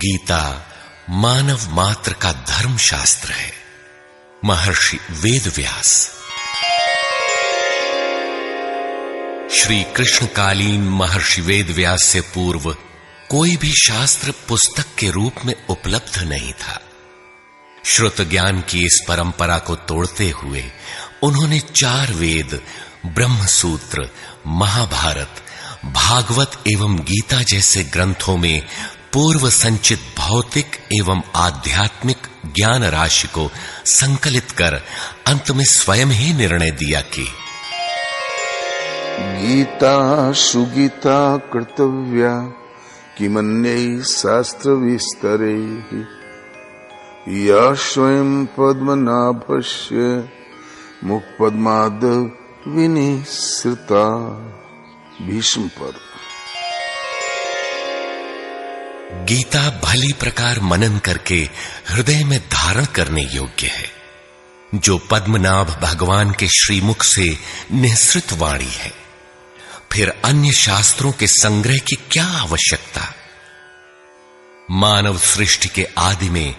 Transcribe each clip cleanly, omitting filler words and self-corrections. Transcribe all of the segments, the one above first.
गीता मानव मात्र का धर्म शास्त्र है। महर्षि वेदव्यास। श्री कृष्णकालीन महर्षि वेदव्यास से पूर्व कोई भी शास्त्र पुस्तक के रूप में उपलब्ध नहीं था। श्रुत ज्ञान की इस परंपरा को तोड़ते हुए उन्होंने 4 वेद, ब्रह्मसूत्र, महाभारत, भागवत एवं गीता जैसे ग्रंथों में पूर्व संचित भौतिक एवं आध्यात्मिक ज्ञान राशि को संकलित कर अंत में स्वयं ही निर्णय दिया कि गीता सुगीता कर्तव्या किमन्यै शास्त्र विस्तरे या स्वयं पद्मनाभस्य मुखपद्माद विनिसृता। भीष्म पर्व। गीता भली प्रकार मनन करके हृदय में धारण करने योग्य है, जो पद्मनाभ भगवान के श्रीमुख से निःसृत वाणी है। फिर अन्य शास्त्रों के संग्रह की क्या आवश्यकता। मानव सृष्टि के आदि में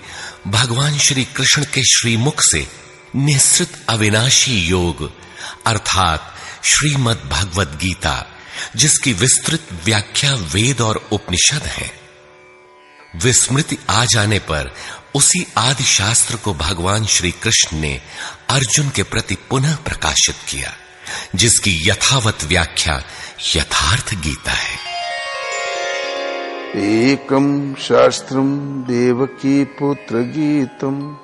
भगवान श्री कृष्ण के श्रीमुख से निःसृत अविनाशी योग अर्थात श्रीमद् भगवद गीता, जिसकी विस्तृत व्याख्या वेद और उपनिषद है, विस्मृति आ जाने पर उसी आदि शास्त्र को भगवान श्री कृष्ण ने अर्जुन के प्रति पुनः प्रकाशित किया, जिसकी यथावत व्याख्या यथार्थ गीता है। एकम शास्त्रम देवकी पुत्र गीतम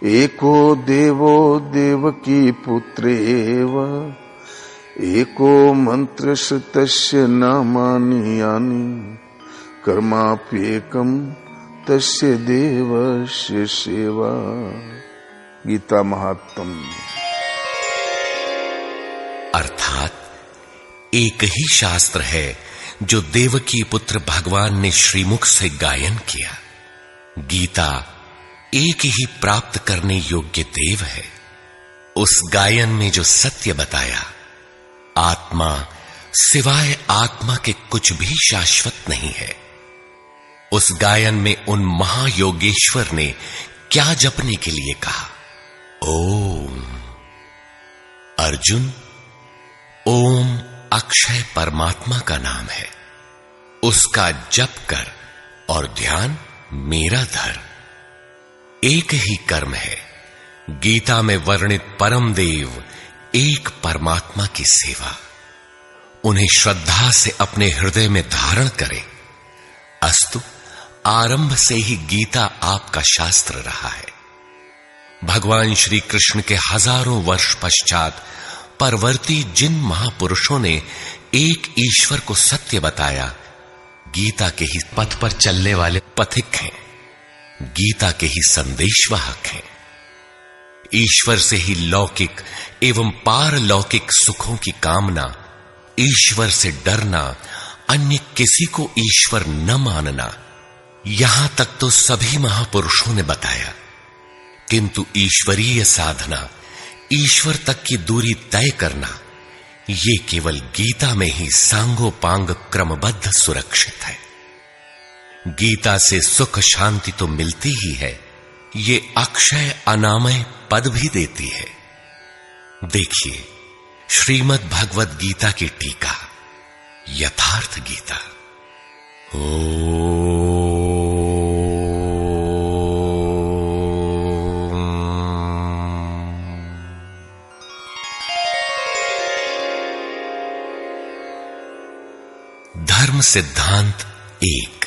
एको देवो देवकी पुत्रेव एको मंत्र तस्य नामानि यानि कर्माप्येकम तस्य देवस्य सेवा। गीता महात्म्य। अर्थात एक ही शास्त्र है जो देवकी पुत्र भगवान ने श्रीमुख से गायन किया। गीता एक ही प्राप्त करने योग्य देव है। उस गायन में जो सत्य बताया, आत्मा सिवाय आत्मा के कुछ भी शाश्वत नहीं है। उस गायन में उन महायोगेश्वर ने क्या जपने के लिए कहा। ओम। अर्जुन, ओम अक्षय परमात्मा का नाम है, उसका जप कर और ध्यान मेरा धर। एक ही कर्म है। गीता में वर्णित परम देव एक परमात्मा की सेवा। उन्हें श्रद्धा से अपने हृदय में धारण करें। अस्तु, आरंभ से ही गीता आपका शास्त्र रहा है। भगवान श्री कृष्ण के हजारों वर्ष पश्चात परवर्ती जिन महापुरुषों ने एक ईश्वर को सत्य बताया, गीता के ही पथ पर चलने वाले पथिक हैं, गीता के ही संदेशवाहक हैं। ईश्वर से ही लौकिक एवं पारलौकिक सुखों की कामना, ईश्वर से डरना, अन्य किसी को ईश्वर न मानना, यहां तक तो सभी महापुरुषों ने बताया। किंतु ईश्वरीय साधना, ईश्वर तक की दूरी तय करना, ये केवल गीता में ही सांगोपांग क्रमबद्ध सुरक्षित है। गीता से सुख शांति तो मिलती ही है, ये अक्षय अनामय पद भी देती है। देखिए श्रीमद् भगवद गीता की टीका, यथार्थ गीता। धर्म सिद्धांत 1।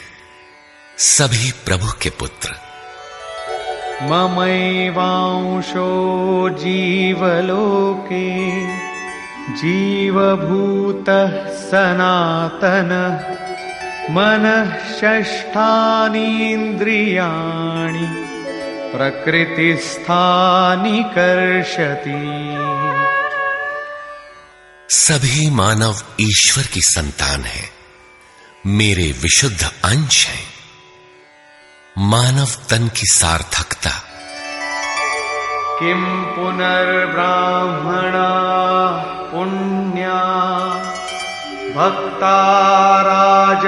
सभी प्रभु के पुत्र। ममैवांशो जीवलोके जीवभूतः सनातनः मनः षष्ठानीन्द्रियाणि प्रकृतिस्थानि कर्षति। सभी मानव ईश्वर की संतान है, मेरे विशुद्ध अंश हैं। मानव तन की सार्थकता। किम पुनर्ब्राह्मणा पुण्या भक्ता राजर्षयस्तथा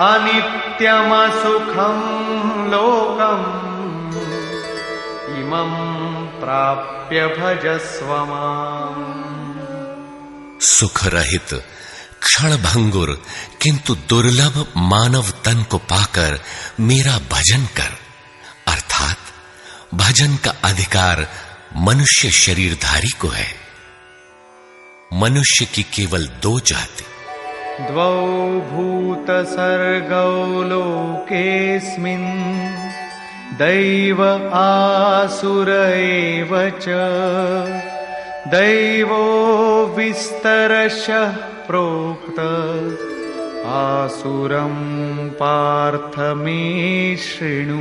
अनित्यमसुखं लोकम् इमं प्राप्य भजस्व माम्। सुख रहित क्षण भंगुर किंतु दुर्लभ मानव तन को पाकर मेरा भजन कर, अर्थात भजन का अधिकार मनुष्य शरीरधारी को है। मनुष्य की केवल दो जाति, द्वौ भूत सर्गौ लोकेस्मिन् दैव आसुर एव च। दैवो विस्तरशः प्रोक्त आसुरं पार्थ मे शृणु।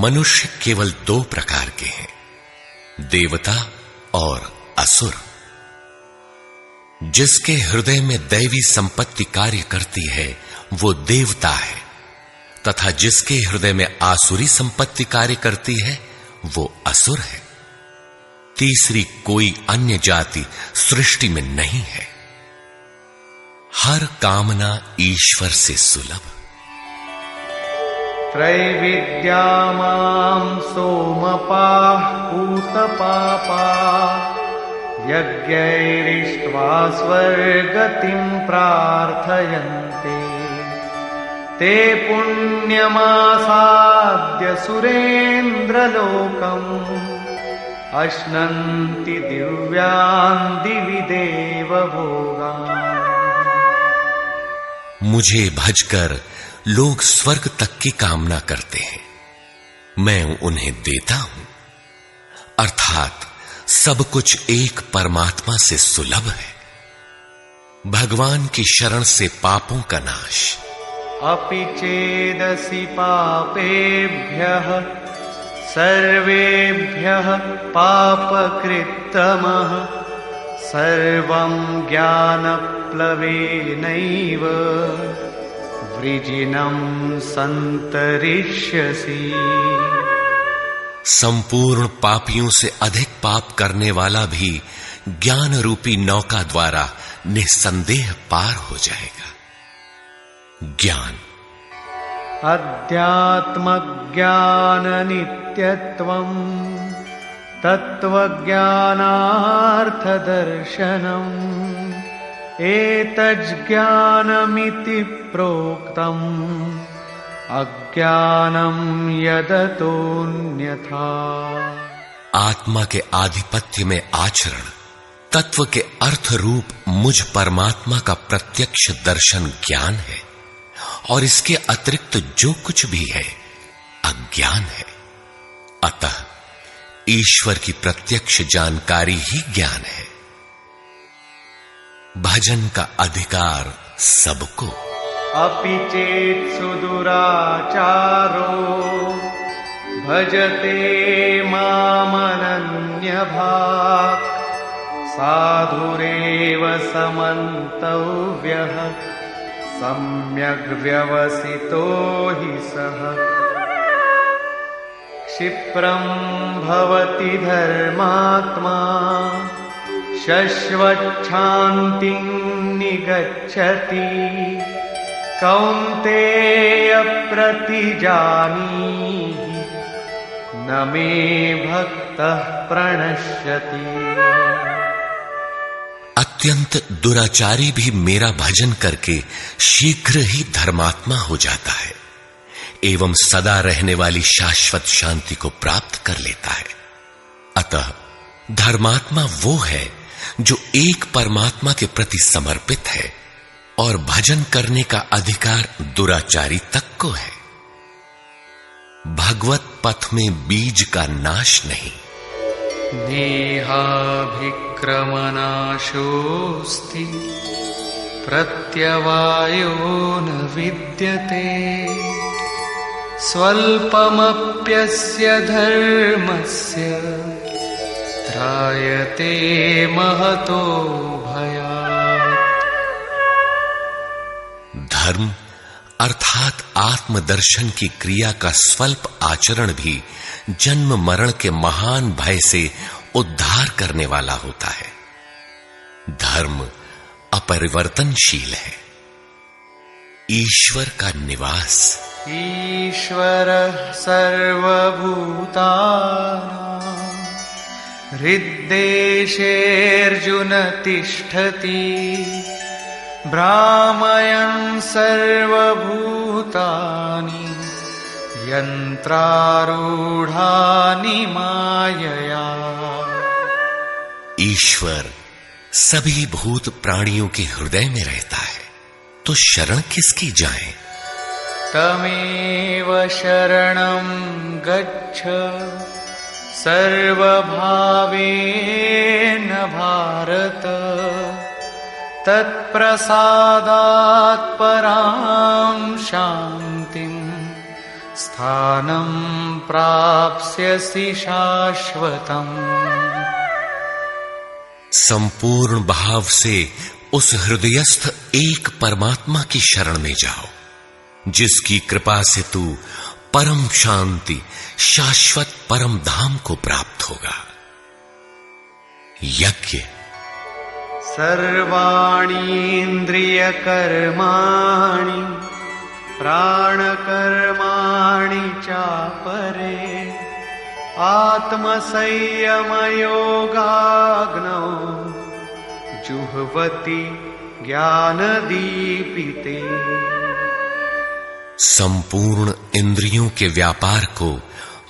मनुष्य केवल दो प्रकार के हैं, देवता और असुर। जिसके हृदय में दैवी संपत्ति कार्य करती है वो देवता है, तथा जिसके हृदय में आसुरी संपत्ति कार्य करती है वो असुर है। तीसरी कोई अन्य जाति सृष्टि में नहीं है। हर कामना ईश्वर से सुलभ। त्रैविद्या मां सोमपाः पूतपापाः यज्ञैरिष्ट्वा स्वर्गतिं प्रार्थयन्ते। ते पुण्यमासाद्य सुरेन्द्रलोकम् अश्नन्ति दिव्यान् दिवि देवभोगान्। मुझे भजकर लोग स्वर्ग तक की कामना करते हैं, मैं उन्हें देता हूं। अर्थात सब कुछ एक परमात्मा से सुलभ है। भगवान की शरण से पापों का नाश। अपि चेदसि पापेभ्यः सर्वेभ्यः पापकृत्तमः सर्वं ज्ञानप्लवेनैव वृजिनं सन्तरिष्यसि। संपूर्ण पापियों से अधिक पाप करने वाला भी ज्ञान रूपी नौका द्वारा निस्संदेह पार हो जाएगा। ज्ञान अध्यात्मज्ञान नित्यत्वं तत्त्वज्ञानार्थदर्शनम् एतज्ज्ञानमिति प्रोक्तम् अज्ञानं यदतोऽन्यथा। आत्मा के आधिपत्य में आचरण, तत्व के अर्थ रूप मुझ परमात्मा का प्रत्यक्ष दर्शन ज्ञान है, और इसके अतिरिक्त जो कुछ भी है अज्ञान है। अतः ईश्वर की प्रत्यक्ष जानकारी ही ज्ञान है। भजन का अधिकार सबको। अपि चेत् सुदुराचारो भजते मामनन्यभाक् साधुरेव समन्तव्यः सम्यग् व्यवसितो हि सः। क्षिप्रं भवति धर्मात्मा शश्वच्छान्तिं निगच्छति कौन्तेय प्रतिजानीहि न मे भक्तः प्रणश्यति। अत्यंत दुराचारी भी मेरा भजन करके शीघ्र ही धर्मात्मा हो जाता है एवं सदा रहने वाली शाश्वत शांति को प्राप्त कर लेता है। अतः धर्मात्मा वो है जो एक परमात्मा के प्रति समर्पित है, और भजन करने का अधिकार दुराचारी तक को है। भगवत पथ में बीज का नाश नहीं। नेहाभिक्रमनाशोऽस्ति प्रत्यवायो न विद्यते स्वल्पमप्यस्य धर्मस्य त्रायते महतो भयात्। धर्म अर्थात आत्मदर्शन की क्रिया का स्वल्प आचरण भी जन्म मरण के महान भय से उद्धार करने वाला होता है। धर्म अपरिवर्तनशील है। ईश्वर का निवास। ईश्वरः सर्वभूतानां हृद्देशेऽर्जुन तिष्ठति भ्रामयन् सर्वभूतानि यन्त्रारूढानि मायया। ईश्वर सभी भूत प्राणियों के हृदय में रहता है, तो शरण किसकी जाएं? तमेव शरणं गच्छ सर्वभावेन भारत तत्प्रसादात् परां शान्तिं स्थानं प्राप्स्यसि शाश्वतम्। संपूर्ण भाव से उस हृदयस्थ एक परमात्मा की शरण में जाओ, जिसकी कृपा से तू परम शांति शाश्वत परम धाम को प्राप्त होगा। यज्ञ। सर्वाणि इन्द्रियकर्माणि प्राणकर्माणि चापरे आत्मसंयमयोगाग्नौ जुह्वति ज्ञानदीपिते। संपूर्ण इंद्रियों के व्यापार को,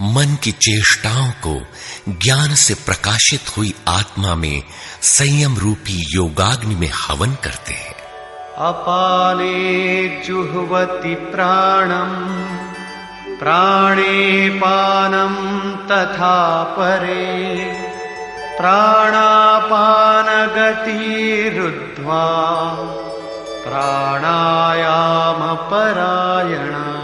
मन की चेष्टाओं को ज्ञान से प्रकाशित हुई आत्मा में संयम रूपी योगाग्नि में हवन करते हैं। अपाने जुह्वति प्राणं प्राणे पानं तथा परे प्राणापानगतिरुद्ध्वा प्राणायाम परायणा।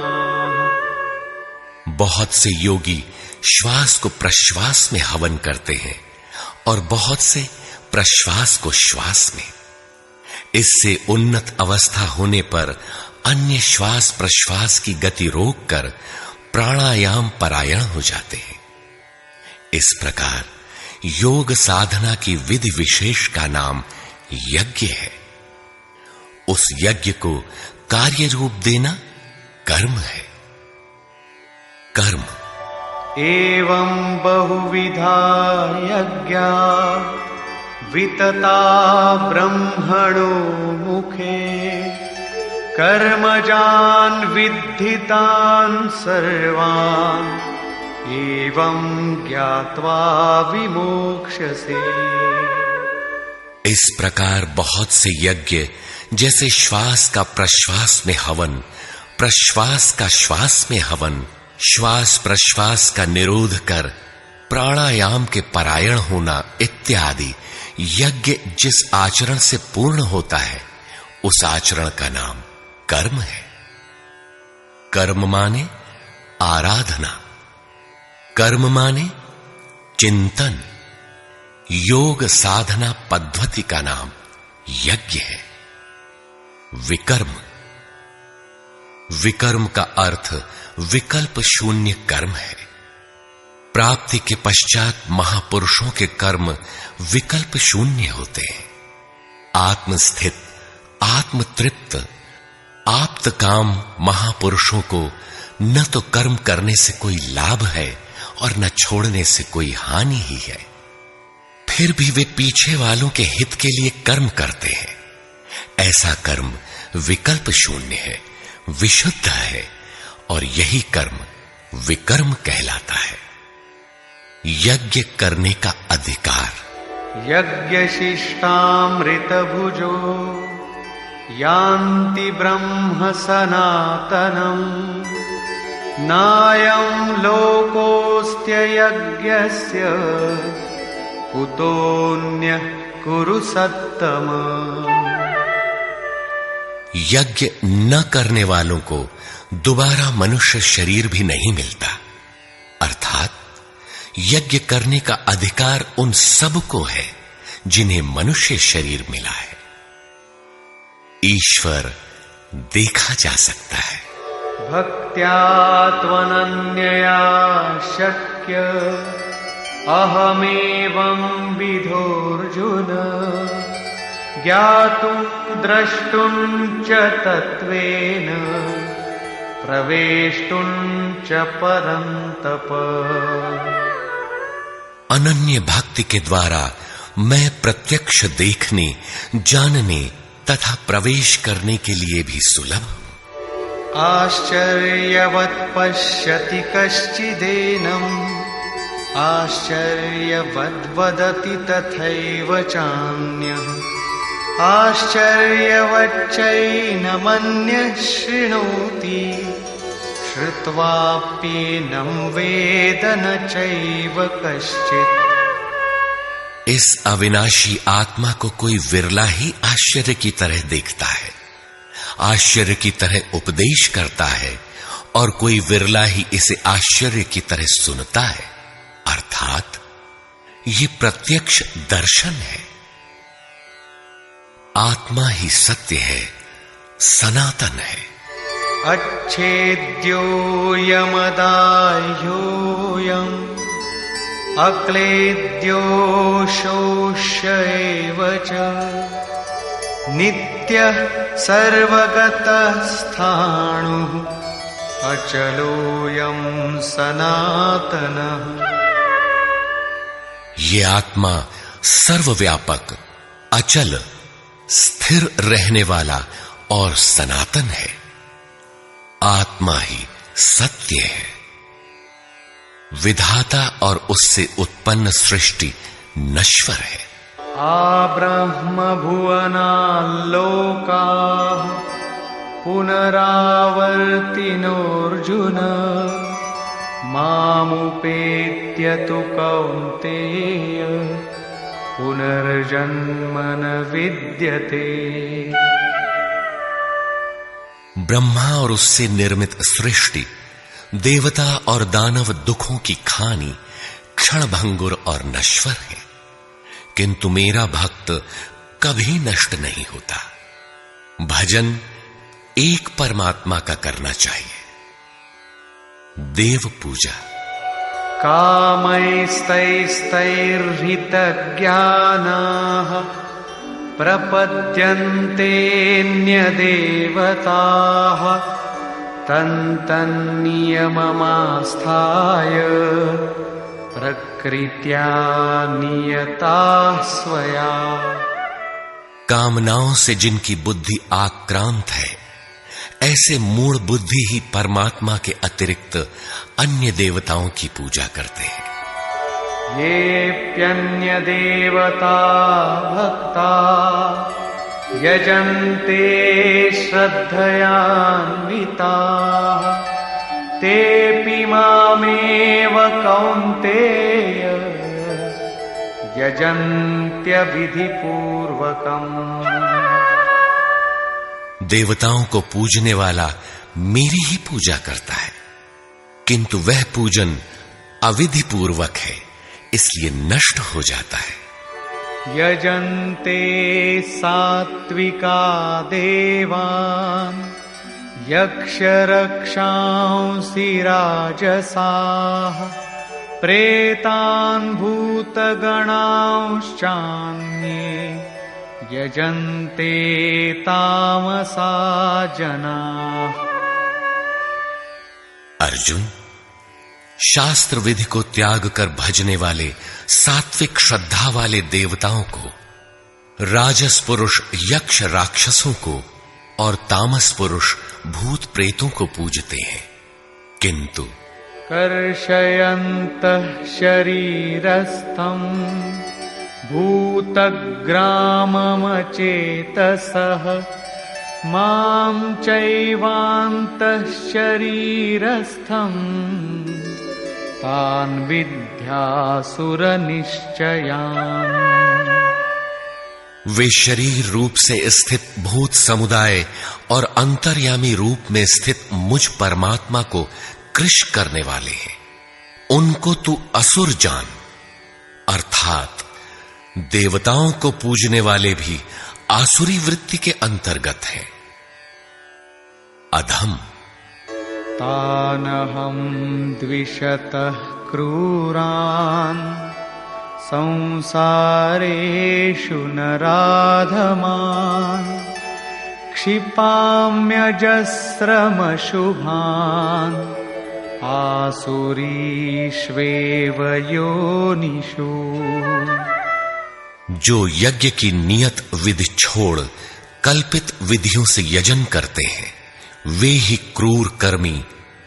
बहुत से योगी श्वास को प्रश्वास में हवन करते हैं और बहुत से प्रश्वास को श्वास में। इससे उन्नत अवस्था होने पर अन्य श्वास प्रश्वास की गति रोककर प्राणायाम परायण हो जाते हैं। इस प्रकार योग साधना की विधि विशेष का नाम यज्ञ है। उस यज्ञ को कार्य रूप देना कर्म है। कर्म। एवं बहुविधा यज्ञा वितता ब्रह्मणो मुखे कर्मजान् विद्धितान् सर्वान् एवं ज्ञात्वा विमोक्ष्यसे। इस प्रकार बहुत से यज्ञ, जैसे श्वास का प्रश्वास में हवन, प्रश्वास का श्वास में हवन, श्वास प्रश्वास का निरोध कर प्राणायाम के परायण होना इत्यादि यज्ञ जिस आचरण से पूर्ण होता है, उस आचरण का नाम कर्म है। कर्म माने आराधना, कर्म माने चिंतन। योग साधना पद्धति का नाम यज्ञ है। विकर्म। विकर्म का अर्थ विकल्प शून्य कर्म है। प्राप्ति के पश्चात महापुरुषों के कर्म विकल्प शून्य होते हैं। आत्मस्थित, आत्मतृप्त, आप्त काम महापुरुषों को न तो कर्म करने से कोई लाभ है और न छोड़ने से कोई हानि ही है। फिर भी वे पीछे वालों के हित के लिए कर्म करते हैं। ऐसा कर्म विकल्प शून्य है, विशुद्ध है, और यही कर्म विकर्म कहलाता है। यज्ञ करने का अधिकार। यज्ञशिष्टामृत भुजो यान्ति ब्रह्म सनातनम् नायं लोकोऽस्त्य यज्ञस्य कुतोऽन्यः कुरु सत्तम। यज्ञ न करने वालों को दोबारा मनुष्य शरीर भी नहीं मिलता। अर्थात यज्ञ करने का अधिकार उन सब को है जिन्हें मनुष्य शरीर मिला है। ईश्वर देखा जा सकता है। भक्त्या त्वनन्यया शक्य अहमेवं विधोऽर्जुन ज्ञातुं द्रष्टुं च तत्त्वेन प्रवेष्टुं च परन्तप। अनन्य भक्ति के द्वारा मैं प्रत्यक्ष देखने, जानने तथा प्रवेश करने के लिए भी सुलभ हूं। आश्चर्यवत् पश्यति कश्चिदेनम् आश्चर्यवद् वदति तथैव चान्यः आश्चर्यवच्चैनमन्यः शृणोति श्रुत्वाप्येनं वेद न चैव कश्चित्। इस अविनाशी आत्मा को कोई विरला ही आश्चर्य की तरह देखता है, आश्चर्य की तरह उपदेश करता है, और कोई विरला ही इसे आश्चर्य की तरह सुनता है। अर्थात ये प्रत्यक्ष दर्शन है। आत्मा ही सत्य है, सनातन है। अच्छेद्योऽयमदाह्योऽयम् अक्लेद्यो शोष्य एव च नित्यः सर्वगतः स्थाणुः अचलोऽयं सनातनः। ये आत्मा सर्वव्यापक, अचल, स्थिर रहने वाला और सनातन है। आत्मा ही सत्य है। विधाता और उससे उत्पन्न सृष्टि नश्वर है। आब्रह्म भुवनाल्लोकाः पुनरावर्तिनोऽर्जुन मामुपेत्य तु कौन्तेय पुनर्जन्म न विद्यते। ब्रह्मा और उससे निर्मित सृष्टि, देवता और दानव दुखों की खानी, क्षणभंगुर और नश्वर है, किंतु मेरा भक्त कभी नष्ट नहीं होता। भजन एक परमात्मा का करना चाहिए। देव पूजा। कामैस्तैस्तैर्हितज्ञानाः प्रपद्यन्तेऽन्यदेवताः तन्तन्नियममास्थाय प्रकृत्या नियताः स्वया। कामनाओं से जिनकी बुद्धि आक्रांत है, ऐसे मूढ़ बुद्धि ही परमात्मा के अतिरिक्त अन्य देवताओं की पूजा करते हैं। येऽप्यन्यदेवता भक्ता यजन्ते श्रद्धयान्विताः तेऽपि मामेव कौन्तेय यजन्त्यविधिपूर्वकम्। देवताओं को पूजने वाला मेरी ही पूजा करता है, किंतु वह पूजन अविधि पूर्वक है, इसलिए नष्ट हो जाता है। यजन्ते सात्विका देवान् यक्षरक्षांसि राजसाः प्रेतान् भूतगणांश्चान्ये यजन्ते तामसा जनाः। अर्जुन, शास्त्र विधि को त्याग कर भजने वाले सात्विक श्रद्धा वाले देवताओं को, राजस पुरुष यक्ष राक्षसों को और तामस पुरुष भूत प्रेतों को पूजते हैं, किंतु कर्षयन्तः शरीरस्थं भूतग्राममचेतसः मां चैवान्तः शरीरस्थम् तान् विद्यासुरनिश्चयान्। वे शरीर रूप से स्थित भूत समुदाय और अंतर्यामी रूप में स्थित मुझ परमात्मा को कृश करने वाले हैं। उनको तू असुर जान। अर्थात देवताओं को पूजने वाले भी आसुरी वृत्ति के अंतर्गत हैं। अधम। तानहं द्विषतः क्रूरान् संसारेषु नराधमान् क्षिपाम्यजस्रमशुभान् आसुरीष्वेव योनिषु। जो यज्ञ की नियत विधि छोड़ कल्पित विधियों से यजन करते हैं, वे ही क्रूर कर्मी,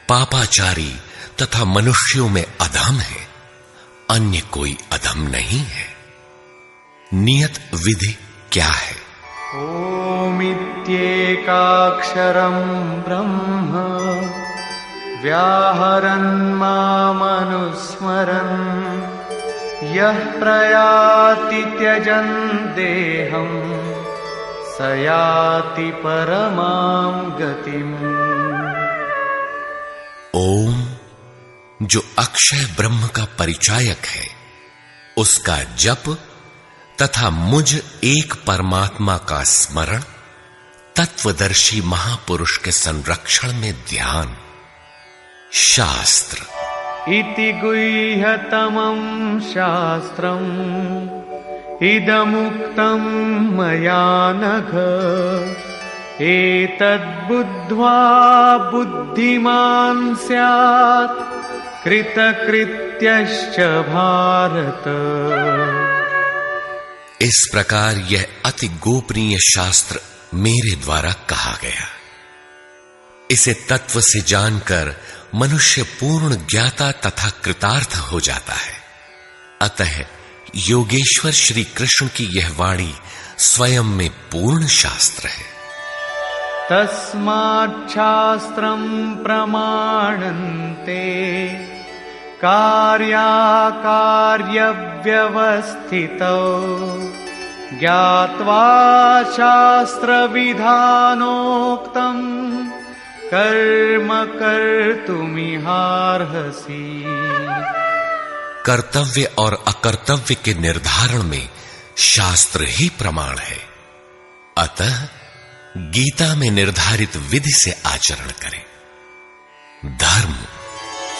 पापाचारी तथा मनुष्यों में अधम है, अन्य कोई अधम नहीं है। नियत विधि क्या है? ओमित्येकाक्षरं ब्रह्म व्याहरन् मामनुस्मरन् यः प्रयाति त्यजन् देहं स याति परमां गतिम्। ओम जो अक्षय ब्रह्म का परिचायक है, उसका जप तथा मुझ एक परमात्मा का स्मरण, तत्वदर्शी महापुरुष के संरक्षण में ध्यान। शास्त्र इति गुह्यतमं शास्त्रम् इदमुक्तं मया नघ एतद्बुद्ध्वा बुद्धिमान् स्यात् कृतकृत्यश्च भारत। इस प्रकार यह अति गोपनीय शास्त्र मेरे द्वारा कहा गया। इसे तत्व से जानकर मनुष्य पूर्ण ज्ञाता तथा कृतार्थ हो जाता है। अतः योगेश्वर श्री कृष्ण की यह वाणी स्वयं में पूर्ण शास्त्र है। तस्माच्छास्त्रं प्रमाणन्ते कार्याकार्यव्यवस्थितौ ज्ञात्वा शास्त्रविधानोक्तं कर्म कर्तुमिहार्हसि। कर्तव्य और अकर्तव्य के निर्धारण में शास्त्र ही प्रमाण है। अतः गीता में निर्धारित विधि से आचरण करें। धर्म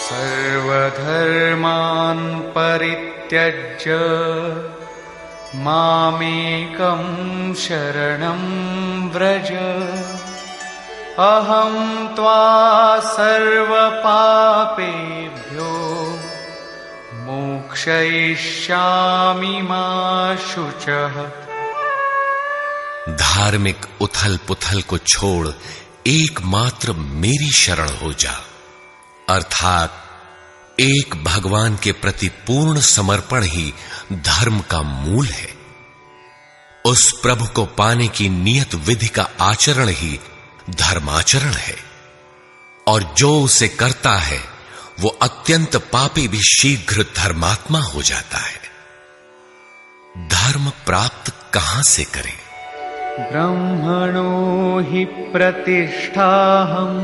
सर्वधर्मान् परित्यज्य मामेकं शरणं व्रज अहं त्वा सर्वपापेभ्यो मोक्षयिष्यामि मा शुचः। धार्मिक उथल पुथल को छोड़ एकमात्र मेरी शरण हो जा, अर्थात एक भगवान के प्रति पूर्ण समर्पण ही धर्म का मूल है। उस प्रभु को पाने की नियत विधि का आचरण ही धर्माचरण है, और जो उसे करता है वो अत्यंत पापी भी शीघ्र धर्मात्मा हो जाता है। धर्म प्राप्त कहां से करें? ब्रह्मणो हि प्रतिष्ठाहम्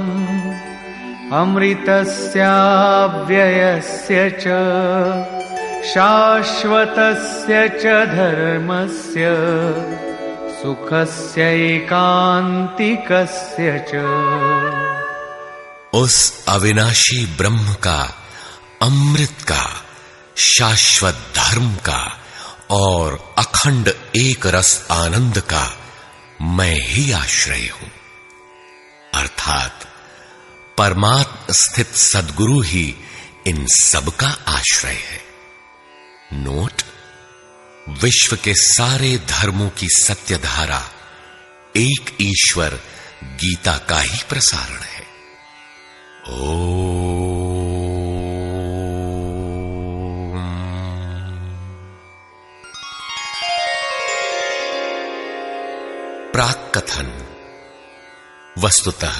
अमृतस्याव्ययस्य च शाश्वतस्य च धर्मस्य सुखस्यैकान्तिकस्य च। उस अविनाशी ब्रह्म का, अमृत का, शाश्वत धर्म का और अखंड एक रस आनंद का मैं ही आश्रय हूं, अर्थात परमात्म स्थित सद्गुरु ही इन सब का आश्रय है। नोट: विश्व के सारे धर्मों की सत्य धारा एक ईश्वर गीता का ही प्रसारण है। प्राक कथन। वस्तुतः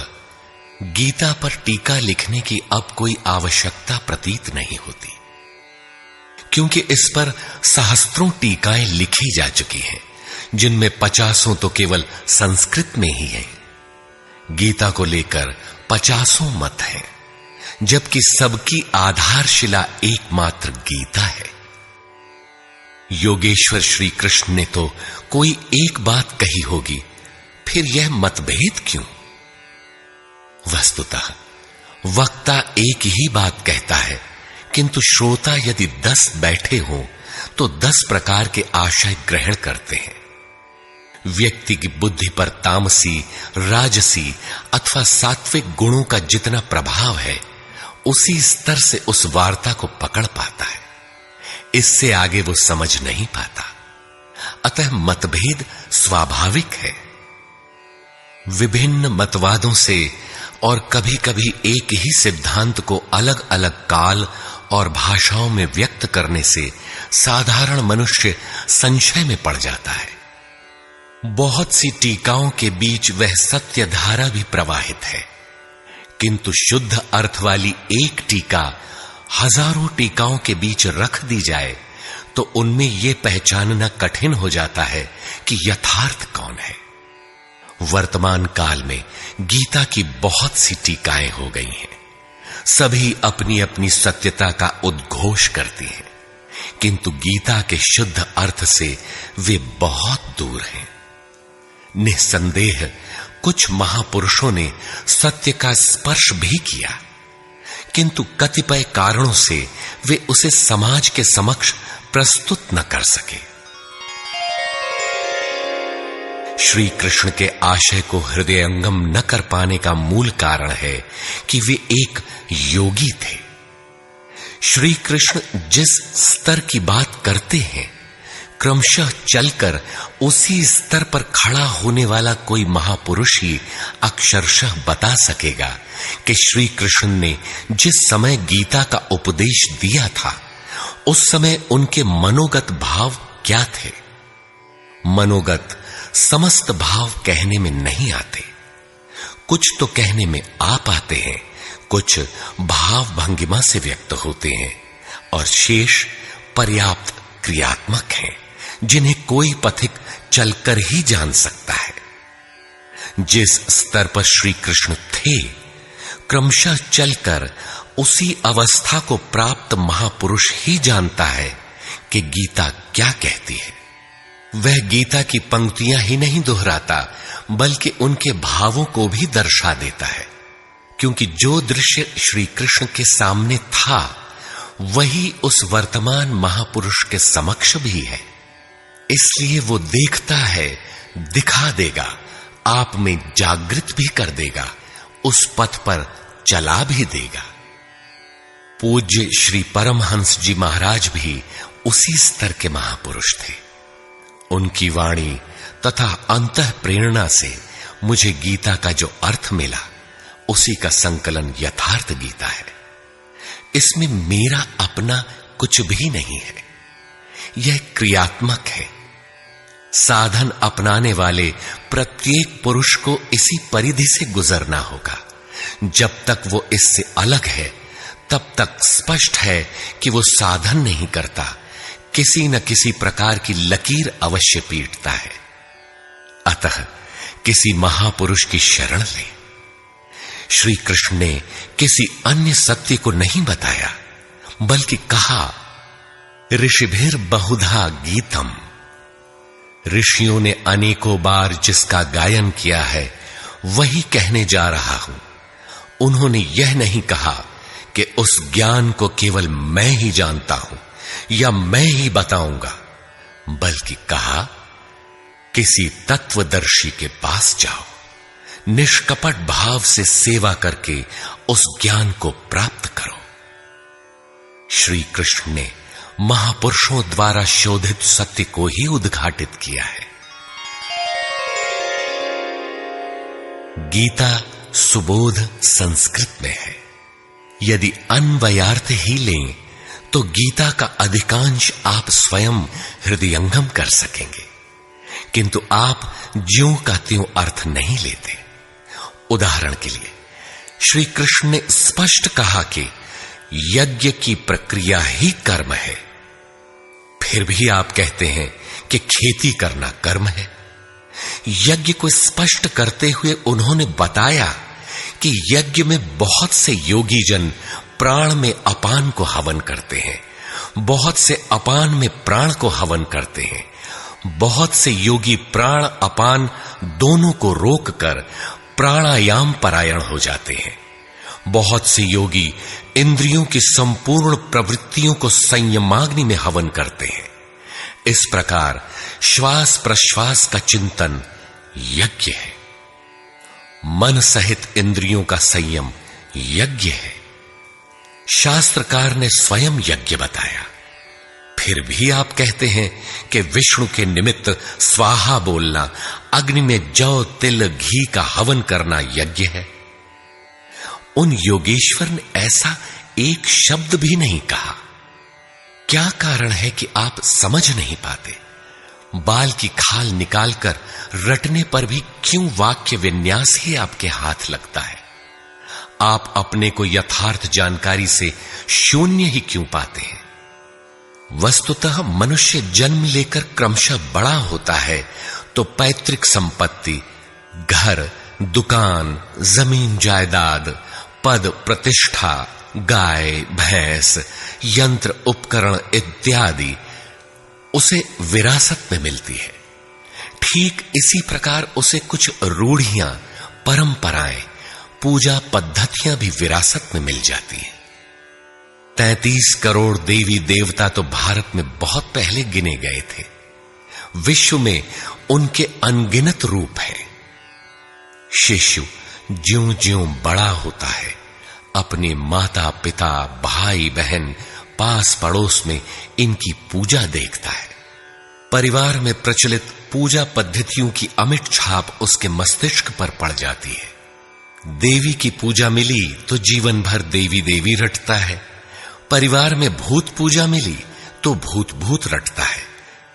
गीता पर टीका लिखने की अब कोई आवश्यकता प्रतीत नहीं होती, क्योंकि इस पर सहस्त्रों टीकाएं लिखी जा चुकी हैं, जिनमें 50 तो केवल संस्कृत में ही हैं। गीता को लेकर 50 मत हैं, जबकि सबकी आधारशिला एकमात्र गीता है। योगेश्वर श्री कृष्ण ने तो कोई एक बात कही होगी, फिर यह मतभेद क्यों? वस्तुतः वक्ता एक ही बात कहता है, किंतु श्रोता यदि 10 बैठे हों तो 10 प्रकार के आशय ग्रहण करते हैं। व्यक्ति की बुद्धि पर तामसी, राजसी अथवा सात्विक गुणों का जितना प्रभाव है, उसी स्तर से उस वार्ता को पकड़ पाता है। इससे आगे वो समझ नहीं पाता। अतः मतभेद स्वाभाविक है। विभिन्न मतवादों से और कभी-कभी एक ही सिद्धांत को अलग-अलग काल और भाषाओं में व्यक्त करने से साधारण मनुष्य संशय में पड़ जाता है। बहुत सी टीकाओं के बीच वह सत्य धारा भी प्रवाहित है, किंतु शुद्ध अर्थ वाली एक टीका हजारों टीकाओं के बीच रख दी जाए तो उनमें यह पहचानना कठिन हो जाता है कि यथार्थ कौन है। वर्तमान काल में गीता की बहुत सी टीकाएं हो गई हैं। सभी अपनी अपनी सत्यता का उद्घोष करती हैं, किंतु गीता के शुद्ध अर्थ से वे बहुत दूर हैं। निस्संदेह कुछ महापुरुषों ने सत्य का स्पर्श भी किया, किंतु कतिपय कारणों से वे उसे समाज के समक्ष प्रस्तुत न कर सके। श्री कृष्ण के आशय को हृदयंगम न कर पाने का मूल कारण है कि वे एक योगी थे। श्री कृष्ण जिस स्तर की बात करते हैं, क्रमशः चलकर उसी स्तर पर खड़ा होने वाला कोई महापुरुष ही अक्षरशः बता सकेगा कि श्री कृष्ण ने जिस समय गीता का उपदेश दिया था, उस समय उनके मनोगत भाव क्या थे। मनोगत समस्त भाव कहने में नहीं आते। कुछ तो कहने में आ पाते हैं, कुछ भाव भंगिमा से व्यक्त होते हैं, और शेष पर्याप्त क्रियात्मक हैं, जिन्हें कोई पथिक चलकर ही जान सकता है। जिस स्तर पर श्री कृष्ण थे, क्रमशः चलकर उसी अवस्था को प्राप्त महापुरुष ही जानता है कि गीता क्या कहती है। वह गीता की पंक्तियां ही नहीं दोहराता, बल्कि उनके भावों को भी दर्शा देता है, क्योंकि जो दृश्य श्री कृष्ण के सामने था, वही उस वर्तमान महापुरुष के समक्ष भी है। इसलिए वो देखता है, दिखा देगा, आप में जागृत भी कर देगा, उस पथ पर चला भी देगा। पूज्य श्री परमहंस जी महाराज भी उसी स्तर के महापुरुष थे। उनकी वाणी तथा अंतः प्रेरणा से मुझे गीता का जो अर्थ मिला, उसी का संकलन यथार्थ गीता है। इसमें मेरा अपना कुछ भी नहीं है। यह क्रियात्मक है। साधन अपनाने वाले प्रत्येक पुरुष को इसी परिधि से गुजरना होगा। जब तक वो इससे अलग है, तब तक स्पष्ट है कि वो साधन नहीं करता, किसी न किसी प्रकार की लकीर अवश्य पीटता है। अतः किसी महापुरुष की शरण ले। श्री कृष्ण ने किसी अन्य सत्य को नहीं बताया, बल्कि कहा, ऋषिभिर बहुधा गीतम। ऋषियों ने अनेकों बार जिसका गायन किया है, वही कहने जा रहा हूं। उन्होंने यह नहीं कहा कि उस ज्ञान को केवल मैं ही जानता हूं या मैं ही बताऊंगा, बल्कि कहा, किसी तत्वदर्शी के पास जाओ, निष्कपट भाव से सेवा करके उस ज्ञान को प्राप्त करो। श्री कृष्ण ने महापुरुषों द्वारा शोधित सत्य को ही उद्घाटित किया है। गीता सुबोध संस्कृत में है। यदि अन्वयार्थ ही लें तो गीता का अधिकांश आप स्वयं हृदयंगम कर सकेंगे, किंतु आप ज्यों का त्यों अर्थ नहीं लेते। उदाहरण के लिए श्री कृष्ण ने स्पष्ट कहा कि यज्ञ की प्रक्रिया ही कर्म है, फिर भी आप कहते हैं कि खेती करना कर्म है। यज्ञ को स्पष्ट करते हुए उन्होंने बताया कि यज्ञ में बहुत से योगी जन प्राण में अपान को हवन करते हैं, बहुत से अपान में प्राण को हवन करते हैं, बहुत से योगी प्राण अपान दोनों को रोककर प्राणायाम परायण हो जाते हैं, बहुत से योगी इंद्रियों की संपूर्ण प्रवृत्तियों को संयमाग्नि में हवन करते हैं। इस प्रकार श्वास प्रश्वास का चिंतन यज्ञ है। मन सहित इंद्रियों का संयम यज्ञ है। शास्त्रकार ने स्वयं यज्ञ बताया, फिर भी आप कहते हैं कि विष्णु के निमित्त स्वाहा बोलना, अग्नि में जौ तिल घी का हवन करना यज्ञ है। उन योगेश्वर ने ऐसा एक शब्द भी नहीं कहा। क्या कारण है कि आप समझ नहीं पाते? बाल की खाल निकालकर रटने पर भी क्यों वाक्य विन्यास ही आपके हाथ लगता है? आप अपने को यथार्थ जानकारी से शून्य ही क्यों पाते हैं? वस्तुतः मनुष्य जन्म लेकर क्रमशः बड़ा होता है तो पैतृक संपत्ति, घर, दुकान, जमीन जायदाद, पद प्रतिष्ठा, गाय भैंस, यंत्र उपकरण इत्यादि उसे विरासत में मिलती है। ठीक इसी प्रकार उसे कुछ रूढ़ियां, परंपराएं, पूजा पद्धतियां भी विरासत में मिल जाती हैं। 33 करोड़ देवी देवता तो भारत में बहुत पहले गिने गए थे। विश्व में उनके अनगिनत रूप हैं। शिशु ज्यों-ज्यों बड़ा होता है, अपने माता पिता, भाई बहन, पास पड़ोस में इनकी पूजा देखता है। परिवार में प्रचलित पूजा पद्धतियों की अमिट छाप उसके मस्तिष्क पर पड़ जाती है। देवी की पूजा मिली तो जीवन भर देवी देवी रटता है। परिवार में भूत पूजा मिली तो भूत भूत रटता है।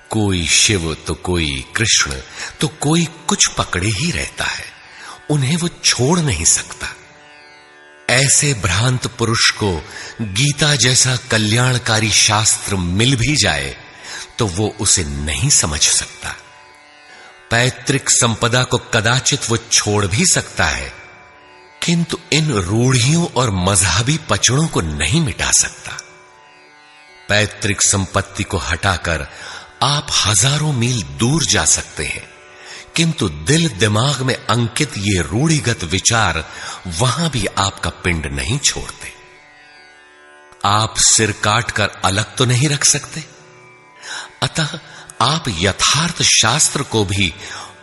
कोई शिव तो कोई कृष्ण तो कोई कुछ पकड़े ही रहता है। उन्हें वो छोड़ नहीं सकता। ऐसे भ्रांत पुरुष को गीता जैसा कल्याणकारी शास्त्र मिल भी जाए तो वो उसे नहीं समझ सकता। पैतृक संपदा को कदाचित वो छोड़ भी सकता है, किंतु इन रूढ़ियों और मजहबी पचड़ों को नहीं मिटा सकता। पैतृक संपत्ति को हटाकर आप हजारों मील दूर जा सकते हैं, किंतु दिल दिमाग में अंकित ये रूढ़िगत विचार वहां भी आपका पिंड नहीं छोड़ते। आप सिर काटकर अलग तो नहीं रख सकते। अतः आप यथार्थ शास्त्र को भी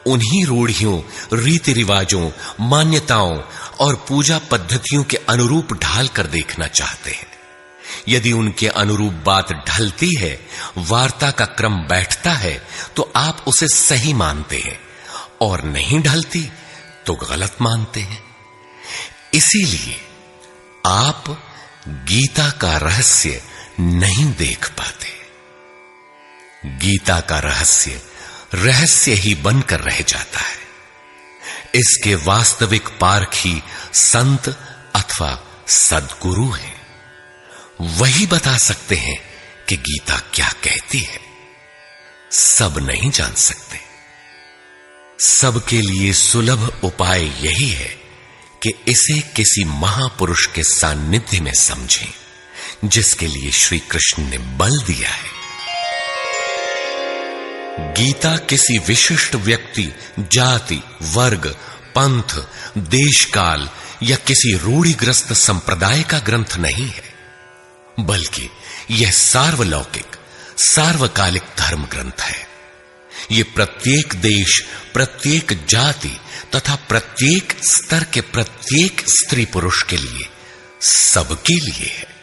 उन्हीं रूढ़ियों, रीति रिवाजों, मान्यताओं और पूजा पद्धतियों के अनुरूप ढाल कर देखना चाहते हैं। यदि उनके अनुरूप बात ढलती है, वार्ता का क्रम बैठता है, तो आप उसे सही मानते हैं, और नहीं ढलती तो गलत मानते हैं। इसीलिए आप गीता का रहस्य नहीं देख पाते। गीता का रहस्य रहस्य ही बनकर रह जाता है। इसके वास्तविक पारखी संत अथवा सद्गुरु हैं। वही बता सकते हैं कि गीता क्या कहती है। सब नहीं जान सकते। सबके लिए सुलभ उपाय यही है कि इसे किसी महापुरुष के सानिध्य में समझें, जिसके लिए श्री कृष्ण ने बल दिया है। गीता किसी विशिष्ट व्यक्ति, जाति, वर्ग, पंथ, देश काल या किसी रूढ़िग्रस्त संप्रदाय का ग्रंथ नहीं है, बल्कि यह सार्वलौकिक, सार्वकालिक धर्म ग्रंथ है। यह प्रत्येक देश, प्रत्येक जाति तथा प्रत्येक स्तर के प्रत्येक स्त्री पुरुष के लिए, सबके लिए है।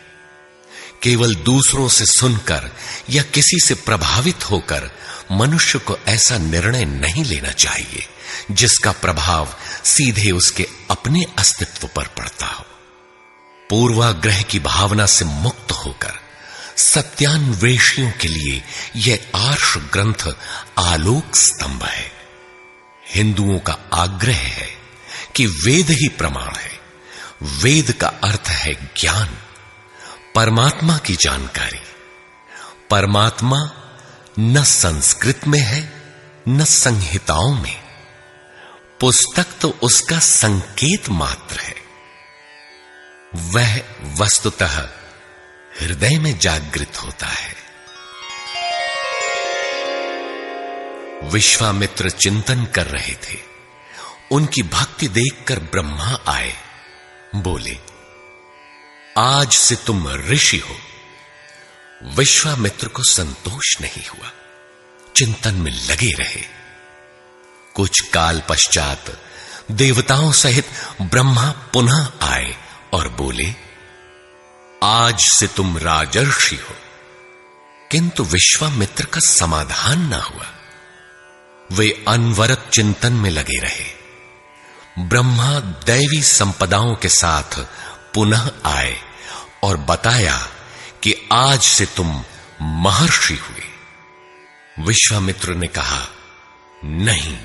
केवल दूसरों से सुनकर या किसी से प्रभावित होकर मनुष्य को ऐसा निर्णय नहीं लेना चाहिए जिसका प्रभाव सीधे उसके अपने अस्तित्व पर पड़ता हो। पूर्वाग्रह की भावना से मुक्त होकर सत्यान्वेषियों के लिए यह आर्ष ग्रंथ आलोक स्तंभ है। हिंदुओं का आग्रह है कि वेद ही प्रमाण है। वेद का अर्थ है ज्ञान, परमात्मा की जानकारी। परमात्मा न संस्कृत में है न संहिताओं में। पुस्तक तो उसका संकेत मात्र है। वह वस्तुतः हृदय में जागृत होता है। विश्वामित्र चिंतन कर रहे थे। उनकी भक्ति देखकर ब्रह्मा आए। बोले, आज से तुम ऋषि हो। विश्वामित्र को संतोष नहीं हुआ। चिंतन में लगे रहे। कुछ काल पश्चात देवताओं सहित ब्रह्मा पुनः आए और बोले, आज से तुम राजर्षि हो। किंतु विश्वामित्र का समाधान न हुआ। वे अनवरत चिंतन में लगे रहे। ब्रह्मा दैवी संपदाओं के साथ पुनः आए और बताया कि आज से तुम महर्षि हुए। विश्वामित्र ने कहा, नहीं,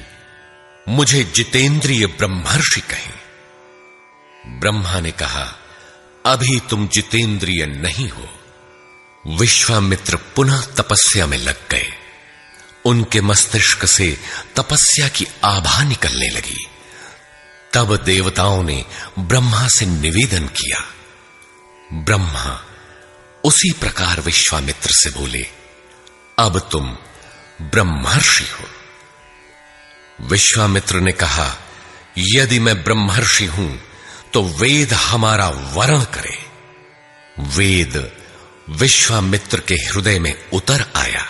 मुझे जितेंद्रिय ब्रह्मर्षि कहें। ब्रह्मा ने कहा, अभी तुम जितेंद्रिय नहीं हो। विश्वामित्र पुनः तपस्या में लग गए। उनके मस्तिष्क से तपस्या की आभा निकलने लगी। तब देवताओं ने ब्रह्मा से निवेदन किया। ब्रह्मा उसी प्रकार विश्वामित्र से बोले, अब तुम ब्रह्मर्षि हो। विश्वामित्र ने कहा, यदि मैं ब्रह्मर्षि हूं तो वेद हमारा वरण करे। वेद विश्वामित्र के हृदय में उतर आया।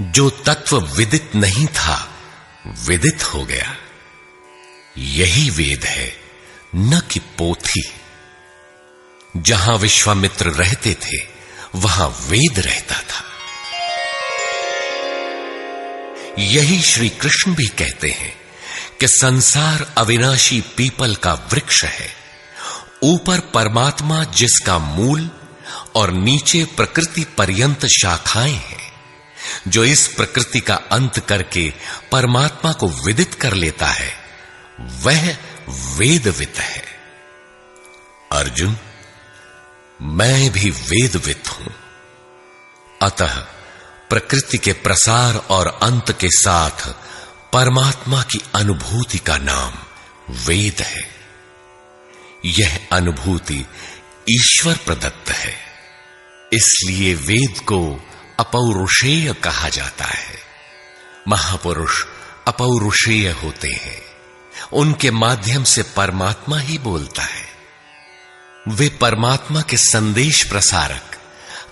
जो तत्व विदित नहीं था, विदित हो गया। यही वेद है, न कि पोथी। जहां विश्वामित्र रहते थे, वहां वेद रहता था। यही श्री कृष्ण भी कहते हैं कि संसार अविनाशी पीपल का वृक्ष है। ऊपर परमात्मा जिसका मूल और नीचे प्रकृति पर्यंत शाखाएं हैं। जो इस प्रकृति का अंत करके परमात्मा को विदित कर लेता है, वह वेदवित है। अर्जुन, मैं भी वेदवित हूं। अतः प्रकृति के प्रसार और अंत के साथ परमात्मा की अनुभूति का नाम वेद है। यह अनुभूति ईश्वर प्रदत्त है। इसलिए वेद को अपौरुषेय कहा जाता है। महापुरुष अपौरुषेय होते हैं। उनके माध्यम से परमात्मा ही बोलता है। वे परमात्मा के संदेश प्रसारक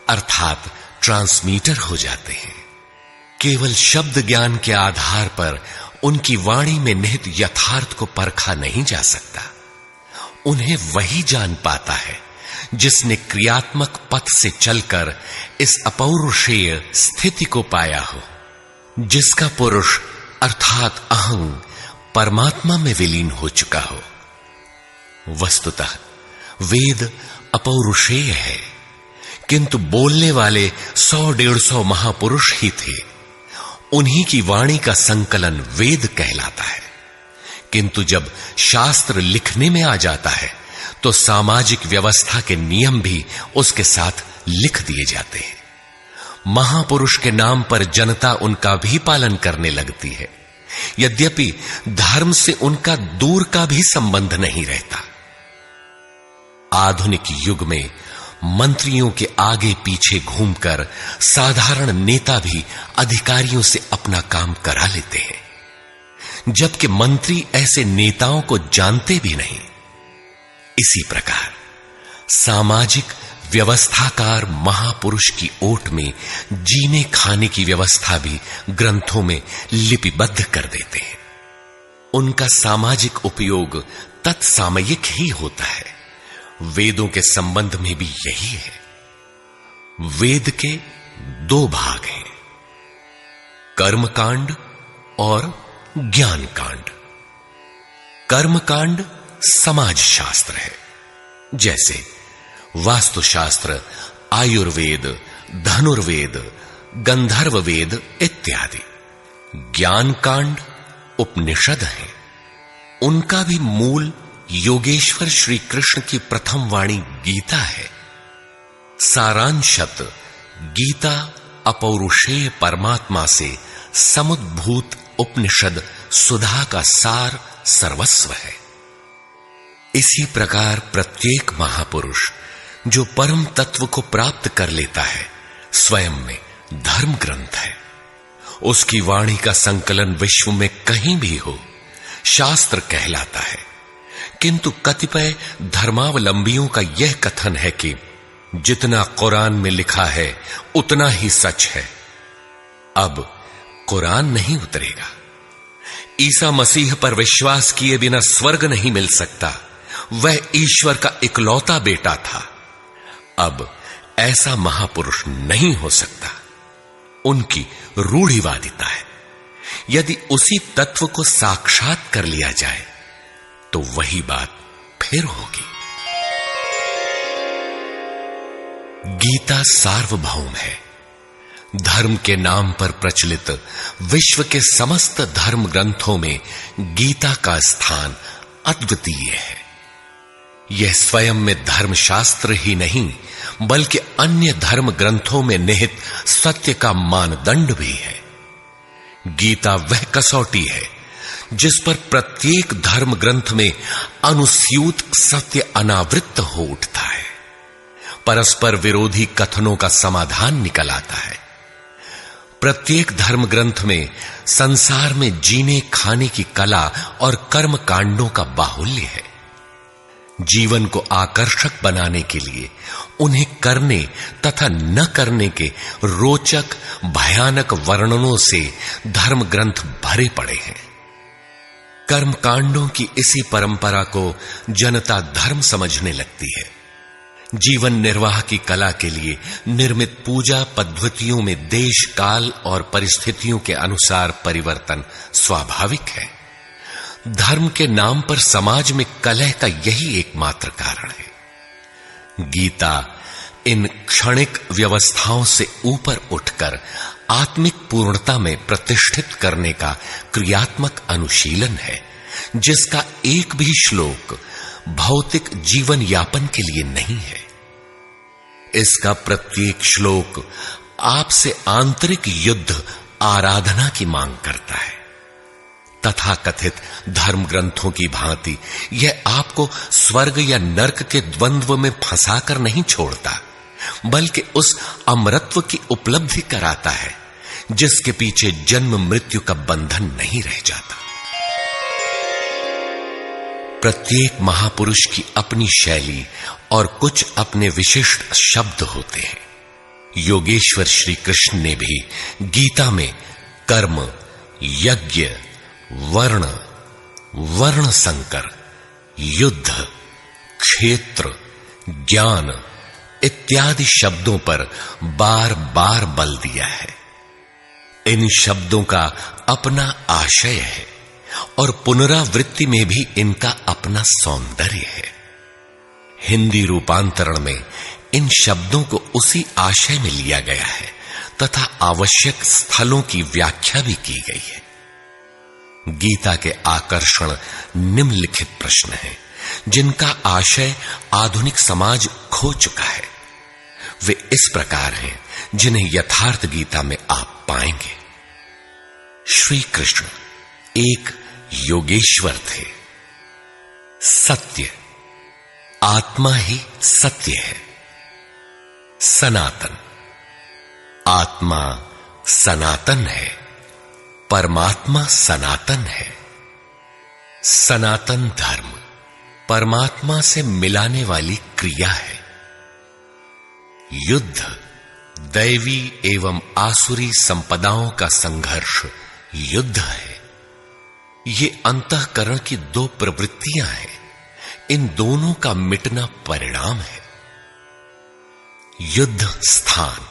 अर्थात ट्रांसमीटर हो जाते हैं। केवल शब्द ज्ञान के आधार पर उनकी वाणी में निहित यथार्थ को परखा नहीं जा सकता। उन्हें वही जान पाता है जिसने क्रियात्मक पथ से चलकर इस अपौरुषेय स्थिति को पाया हो, जिसका पुरुष अर्थात अहं परमात्मा में विलीन हो चुका हो। वस्तुतः वेद अपौरुषेय है, किंतु बोलने वाले 100-150 महापुरुष ही थे। उन्हीं की वाणी का संकलन वेद कहलाता है। किंतु जब शास्त्र लिखने में आ जाता है तो सामाजिक व्यवस्था के नियम भी उसके साथ लिख दिए जाते हैं। महापुरुष के नाम पर जनता उनका भी पालन करने लगती है, यद्यपि धर्म से उनका दूर का भी संबंध नहीं रहता। आधुनिक युग में मंत्रियों के आगे पीछे घूमकर साधारण नेता भी अधिकारियों से अपना काम करा लेते हैं, जबकि मंत्री ऐसे नेताओं को जानते भी नहीं। इसी प्रकार सामाजिक व्यवस्थाकार महापुरुष की ओट में जीने खाने की व्यवस्था भी ग्रंथों में लिपिबद्ध कर देते हैं। उनका सामाजिक उपयोग तत्सामयिक ही होता है। वेदों के संबंध में भी यही है। वेद के 2 भाग हैं, कर्मकांड और ज्ञान कांड। कर्मकांड समाज शास्त्र है, जैसे वास्तुशास्त्र, आयुर्वेद, धनुर्वेद, गंधर्व वेद इत्यादि। ज्ञान कांड उपनिषद है। उनका भी मूल योगेश्वर श्री कृष्ण की प्रथम वाणी गीता है। सारांशत गीता अपौरुषेय परमात्मा से समुद्भूत उपनिषद सुधा का सार सर्वस्व है। इसी प्रकार प्रत्येक महापुरुष जो परम तत्व को प्राप्त कर लेता है, स्वयं में धर्म ग्रंथ है। उसकी वाणी का संकलन विश्व में कहीं भी हो, शास्त्र कहलाता है। किंतु कतिपय धर्मावलंबियों का यह कथन है कि जितना कुरान में लिखा है उतना ही सच है। अब कुरान नहीं उतरेगा। ईसा मसीह पर विश्वास किए बिना स्वर्ग नहीं मिल सकता। वह ईश्वर का इकलौता बेटा था। अब ऐसा महापुरुष नहीं हो सकता। उनकी रूढ़िवादिता है। यदि उसी तत्व को साक्षात कर लिया जाए तो वही बात फिर होगी। गीता सार्वभौम है। धर्म के नाम पर प्रचलित विश्व के समस्त धर्म ग्रंथों में गीता का स्थान अद्वितीय है। यह स्वयं में धर्मशास्त्र ही नहीं बल्कि अन्य धर्म ग्रंथों में निहित सत्य का मानदंड भी है। गीता वह कसौटी है जिस पर प्रत्येक धर्म ग्रंथ में अनुस्यूत सत्य अनावृत हो उठता है। परस्पर विरोधी कथनों का समाधान निकल आता है। प्रत्येक धर्म ग्रंथ में संसार में जीने खाने की कला और कर्म कांडों का बाहुल्य है। जीवन को आकर्षक बनाने के लिए उन्हें करने तथा न करने के रोचक भयानक वर्णनों से धर्म ग्रंथ भरे पड़े हैं। कर्म कांडों की इसी परंपरा को जनता धर्म समझने लगती है। जीवन निर्वाह की कला के लिए निर्मित पूजा पद्धतियों में देश काल और परिस्थितियों के अनुसार परिवर्तन स्वाभाविक है। धर्म के नाम पर समाज में कलह का यही एकमात्र कारण है। गीता इन क्षणिक व्यवस्थाओं से ऊपर उठकर आत्मिक पूर्णता में प्रतिष्ठित करने का क्रियात्मक अनुशीलन है, जिसका एक भी श्लोक भौतिक जीवन यापन के लिए नहीं है। इसका प्रत्येक श्लोक आपसे आंतरिक युद्ध आराधना की मांग करता है। तथाकथित धर्म ग्रंथों की भांति यह आपको स्वर्ग या नर्क के द्वंद्व में फंसाकर नहीं छोड़ता, बल्कि उस अमरत्व की उपलब्धि कराता है जिसके पीछे जन्म मृत्यु का बंधन नहीं रह जाता। प्रत्येक महापुरुष की अपनी शैली और कुछ अपने विशिष्ट शब्द होते हैं। योगेश्वर श्री कृष्ण ने भी गीता में कर्म, यज्ञ, वर्ण, वर्ण संकर, युद्ध, क्षेत्र, ज्ञान इत्यादि शब्दों पर बार बार बल दिया है। इन शब्दों का अपना आशय है और पुनरावृत्ति में भी इनका अपना सौंदर्य है। हिंदी रूपांतरण में इन शब्दों को उसी आशय में लिया गया है तथा आवश्यक स्थलों की व्याख्या भी की गई है। गीता के आकर्षण निम्नलिखित प्रश्न हैं, जिनका आशय आधुनिक समाज खो चुका है। वे इस प्रकार हैं जिन्हें यथार्थ गीता में आप पाएंगे। श्री कृष्ण एक योगेश्वर थे। सत्य, आत्मा ही सत्य है। सनातन, आत्मा सनातन है, परमात्मा सनातन है। सनातन धर्म परमात्मा से मिलाने वाली क्रिया है। युद्ध दैवी एवं आसुरी संपदाओं का संघर्ष युद्ध है। ये अंतःकरण की दो प्रवृत्तियां हैं। इन दोनों का मिटना परिणाम है। युद्ध स्थान,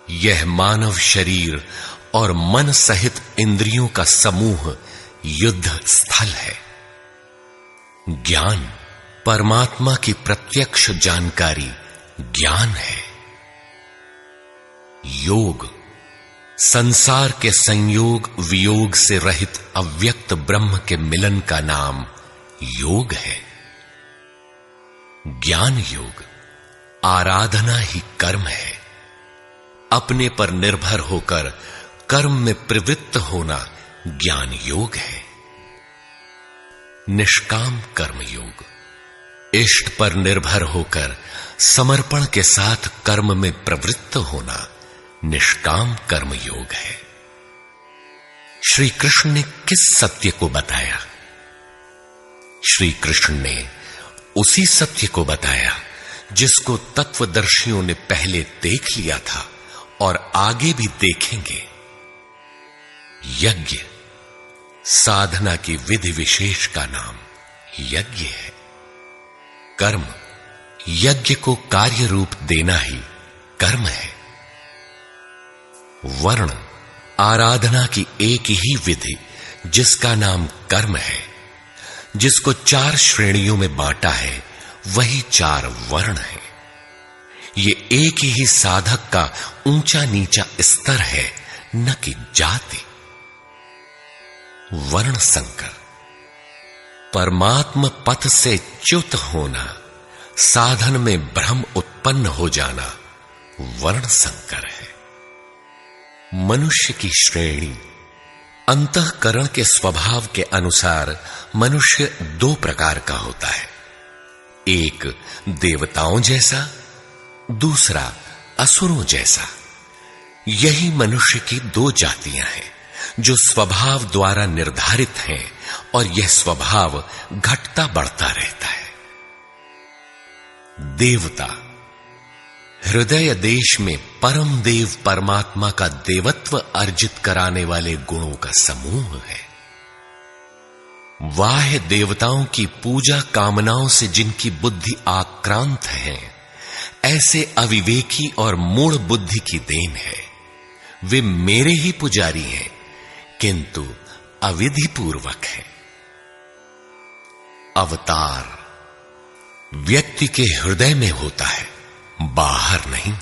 यह मानव शरीर और मन सहित इंद्रियों का समूह युद्ध स्थल है। ज्ञान, परमात्मा की प्रत्यक्ष जानकारी ज्ञान है। योग, संसार के संयोग वियोग से रहित अव्यक्त ब्रह्म के मिलन का नाम योग है। ज्ञान योग, आराधना ही कर्म है। अपने पर निर्भर होकर कर्म में प्रवृत्त होना ज्ञान योग है। निष्काम कर्म योग, इष्ट पर निर्भर होकर समर्पण के साथ कर्म में प्रवृत्त होना निष्काम कर्म योग है। श्री कृष्ण ने किस सत्य को बताया? श्री कृष्ण ने उसी सत्य को बताया जिसको तत्वदर्शियों ने पहले देख लिया था और आगे भी देखेंगे। यज्ञ साधना की विधि विशेष का नाम यज्ञ है। कर्म यज्ञ को कार्य रूप देना ही कर्म है। वर्ण आराधना की एक ही विधि जिसका नाम कर्म है, जिसको 4 श्रेणियों में बांटा है, वही 4 वर्ण है। ये एक ही साधक का ऊंचा नीचा स्तर है, न कि जाति। वर्ण संकर परमात्म पथ से च्युत होना, साधन में भ्रम उत्पन्न हो जाना वर्ण संकर है। मनुष्य की श्रेणी अंतःकरण के स्वभाव के अनुसार मनुष्य 2 प्रकार का होता है, एक देवताओं जैसा, दूसरा असुरों जैसा। यही मनुष्य की 2 जातियां हैं जो स्वभाव द्वारा निर्धारित हैं, और यह स्वभाव घटता बढ़ता रहता है। देवता हृदय देश में परम देव परमात्मा का देवत्व अर्जित कराने वाले गुणों का समूह है। वाह्य देवताओं की पूजा कामनाओं से जिनकी बुद्धि आक्रांत है, ऐसे अविवेकी और मूढ़ बुद्धि की देन है। वे मेरे ही पुजारी हैं, किंतु अविधि पूर्वक है। अवतार व्यक्ति के हृदय में होता है, बाहर नहीं।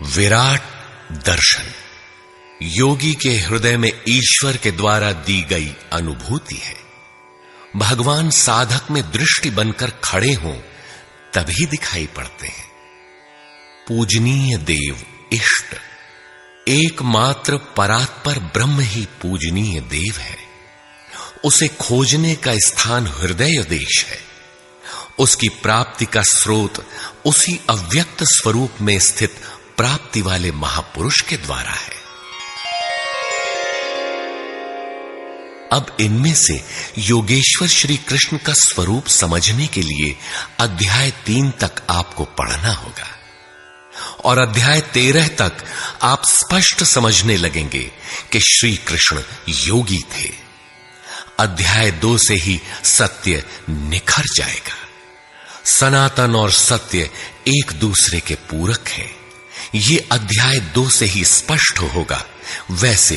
विराट दर्शन योगी के हृदय में ईश्वर के द्वारा दी गई अनुभूति है। भगवान साधक में दृष्टि बनकर खड़े हों तभी दिखाई पड़ते हैं। पूजनीय देव इष्ट एकमात्र परात्पर ब्रह्म ही पूजनीय देव है। उसे खोजने का स्थान हृदय देश है। उसकी प्राप्ति का स्रोत उसी अव्यक्त स्वरूप में स्थित प्राप्ति वाले महापुरुष के द्वारा है। अब इनमें से योगेश्वर श्री कृष्ण का स्वरूप समझने के लिए अध्याय 3 तक आपको पढ़ना होगा, और अध्याय 13 तक आप स्पष्ट समझने लगेंगे कि श्री कृष्ण योगी थे। अध्याय 2 से ही सत्य निखर जाएगा। सनातन और सत्य एक दूसरे के पूरक हैं। ये अध्याय 2 से ही स्पष्ट होगा, वैसे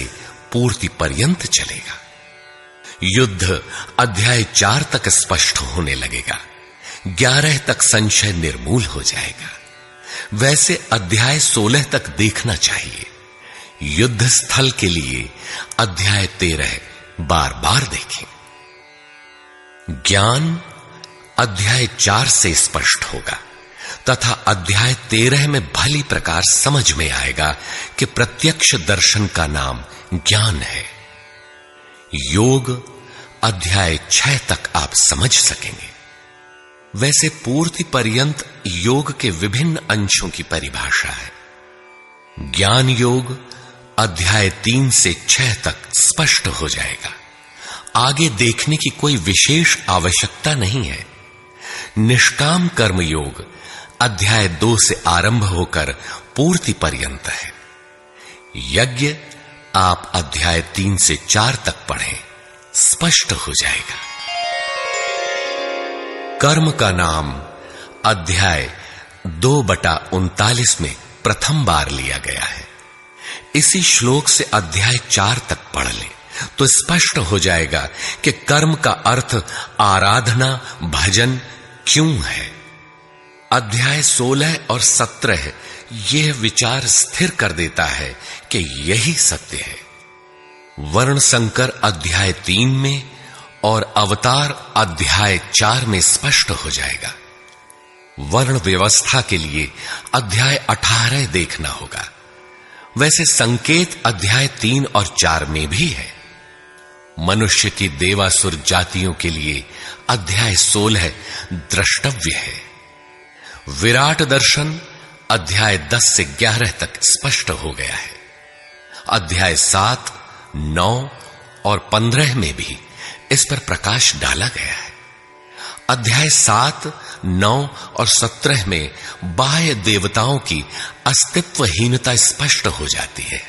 पूर्ति पर्यंत चलेगा। युद्ध अध्याय 4 तक स्पष्ट होने लगेगा। 11 तक संशय निर्मूल हो जाएगा। वैसे अध्याय 16 तक देखना चाहिए। युद्ध स्थल के लिए अध्याय 13 बार बार देखें। ज्ञान अध्याय 4 से स्पष्ट होगा तथा अध्याय 13 में भली प्रकार समझ में आएगा कि प्रत्यक्ष दर्शन का नाम ज्ञान है। योग अध्याय 6 तक आप समझ सकेंगे। वैसे पूर्ति पर्यंत योग के विभिन्न अंशों की परिभाषा है। ज्ञान योग अध्याय 3 से 6 तक स्पष्ट हो जाएगा। आगे देखने की कोई विशेष आवश्यकता नहीं है। निष्काम कर्म योग अध्याय 2 से आरंभ होकर पूर्ति पर्यंत है। यज्ञ आप अध्याय 3 से 4 तक पढ़ें, स्पष्ट हो जाएगा। कर्म का नाम अध्याय 2/39 में प्रथम बार लिया गया है। इसी श्लोक से अध्याय 4 तक पढ़ लें तो स्पष्ट हो जाएगा कि कर्म का अर्थ आराधना भजन क्यों है। अध्याय 16 और 17 यह विचार स्थिर कर देता है कि यही सत्य है। वर्ण संकर अध्याय 3 में और अवतार अध्याय 4 में स्पष्ट हो जाएगा। वर्ण व्यवस्था के लिए अध्याय 18 देखना होगा। वैसे संकेत अध्याय 3 और 4 में भी है। मनुष्य की देवासुर जातियों के लिए अध्याय 16 द्रष्टव्य है। विराट दर्शन अध्याय 10 से 11 तक स्पष्ट हो गया है। अध्याय 7, 9 और 15 में भी इस पर प्रकाश डाला गया है। अध्याय 7, 9 और 17 में बाह्य देवताओं की अस्तित्वहीनता स्पष्ट हो जाती है।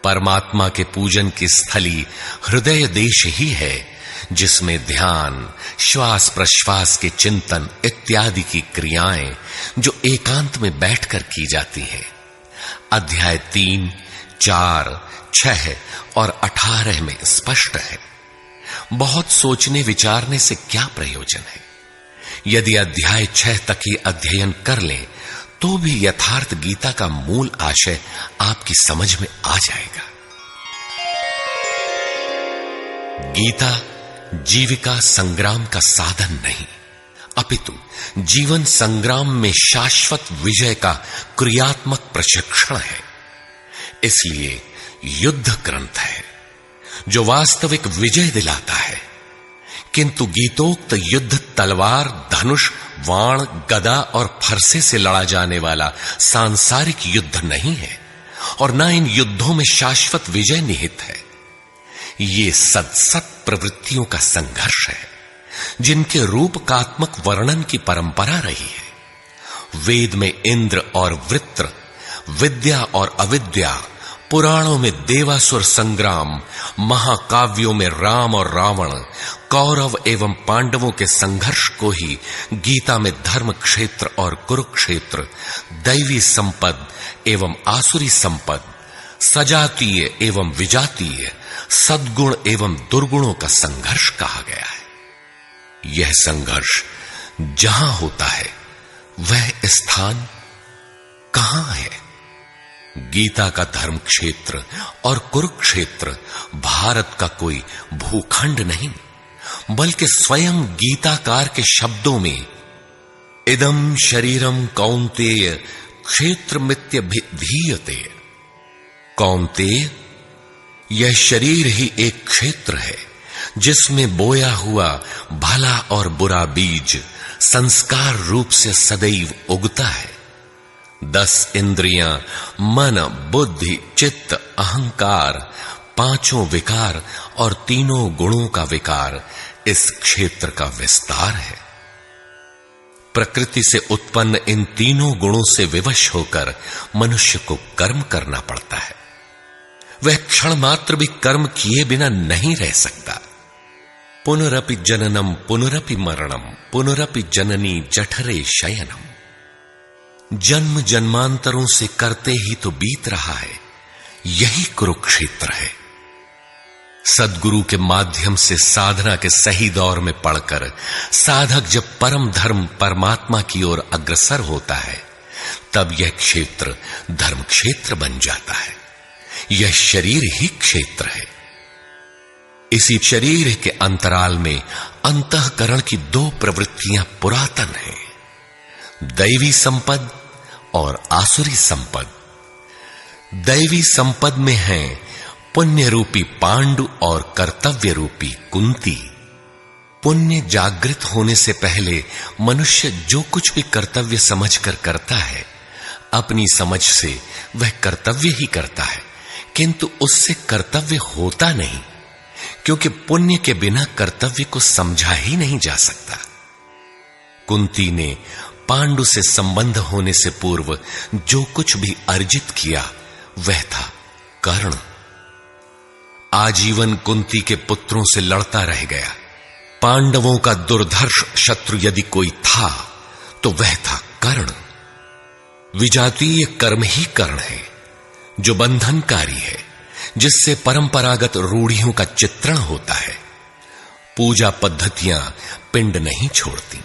परमात्मा के पूजन की स्थली हृदय देश ही है, जिसमें ध्यान, श्वास प्रश्वास के चिंतन इत्यादि की क्रियाएं जो एकांत में बैठकर की जाती हैं। अध्याय 3, 4, 6 और 18 में स्पष्ट है। बहुत सोचने विचारने से क्या प्रयोजन है? यदि अध्याय 6 तक ही अध्ययन कर लें तो भी यथार्थ गीता का मूल आशय आपकी समझ में आ जाएगा। गीता जीविका संग्राम का साधन नहीं, अपितु जीवन संग्राम में शाश्वत विजय का क्रियात्मक प्रशिक्षण है। इसलिए युद्ध ग्रंथ है जो वास्तविक विजय दिलाता है, किंतु गीतोक्त युद्ध तलवार, धनुष, वाण, गदा और फरसे से लड़ा जाने वाला सांसारिक युद्ध नहीं है और न इन युद्धों में शाश्वत विजय निहित है। ये सत प्रवृत्तियों का संघर्ष है, जिनके रूपकात्मक वर्णन की परंपरा रही है। वेद में इंद्र और वृत्र, विद्या और अविद्या, पुराणों में देवासुर संग्राम, महाकाव्यों में राम और रावण, कौरव एवं पांडवों के संघर्ष को ही गीता में धर्म क्षेत्र और कुरुक्षेत्र, दैवी संपद एवं आसुरी संपद, सजातीय एवं विजातीय, सद्गुण एवं दुर्गुणों का संघर्ष कहा गया है। यह संघर्ष जहां होता है वह स्थान कहां है? गीता का धर्म क्षेत्र और कुरुक्षेत्र भारत का कोई भूखंड नहीं, बल्कि स्वयं गीताकार के शब्दों में इदं शरीरम कौन्तेय क्षेत्रमित्यभिधीयते। कौन्तेय, यह शरीर ही एक क्षेत्र है जिसमें बोया हुआ भला और बुरा बीज संस्कार रूप से सदैव उगता है। 10 इंद्रियां, मन, बुद्धि, चित्त, अहंकार, 5 विकार और 3 गुणों का विकार इस क्षेत्र का विस्तार है। प्रकृति से उत्पन्न इन 3 गुणों से विवश होकर मनुष्य को कर्म करना पड़ता है। वह क्षण मात्र भी कर्म किए बिना नहीं रह सकता। पुनरपि जननम पुनरपि मरणम पुनरपि जननी जठरे शयनम। जन्म जन्मांतरों से करते ही तो बीत रहा है, यही कुरुक्षेत्र है। सद्गुरु के माध्यम से साधना के सही दौर में पड़कर साधक जब परम धर्म परमात्मा की ओर अग्रसर होता है, तब यह क्षेत्र धर्म क्षेत्र बन जाता है। यह शरीर ही क्षेत्र है। इसी शरीर के अंतराल में अंतःकरण की 2 प्रवृत्तियां पुरातन हैं, दैवी संपद और आसुरी संपद। दैवी संपद में है पुण्य रूपी पांडु और कर्तव्य रूपी कुंती। पुण्य जागृत होने से पहले मनुष्य जो कुछ भी कर्तव्य समझकर करता है, अपनी समझ से वह कर्तव्य ही करता है, किंतु उससे कर्तव्य होता नहीं, क्योंकि पुण्य के बिना कर्तव्य को समझा ही नहीं जा सकता। कुंती ने पांडु से संबंध होने से पूर्व जो कुछ भी अर्जित किया वह था कर्ण। आजीवन कुंती के पुत्रों से लड़ता रह गया। पांडवों का दुर्धर्ष शत्रु यदि कोई था तो वह था कर्ण। विजातीय कर्म ही कर्ण है, जो बंधनकारी है, जिससे परंपरागत रूढ़ियों का चित्रण होता है। पूजा पद्धतियां पिंड नहीं छोड़ती।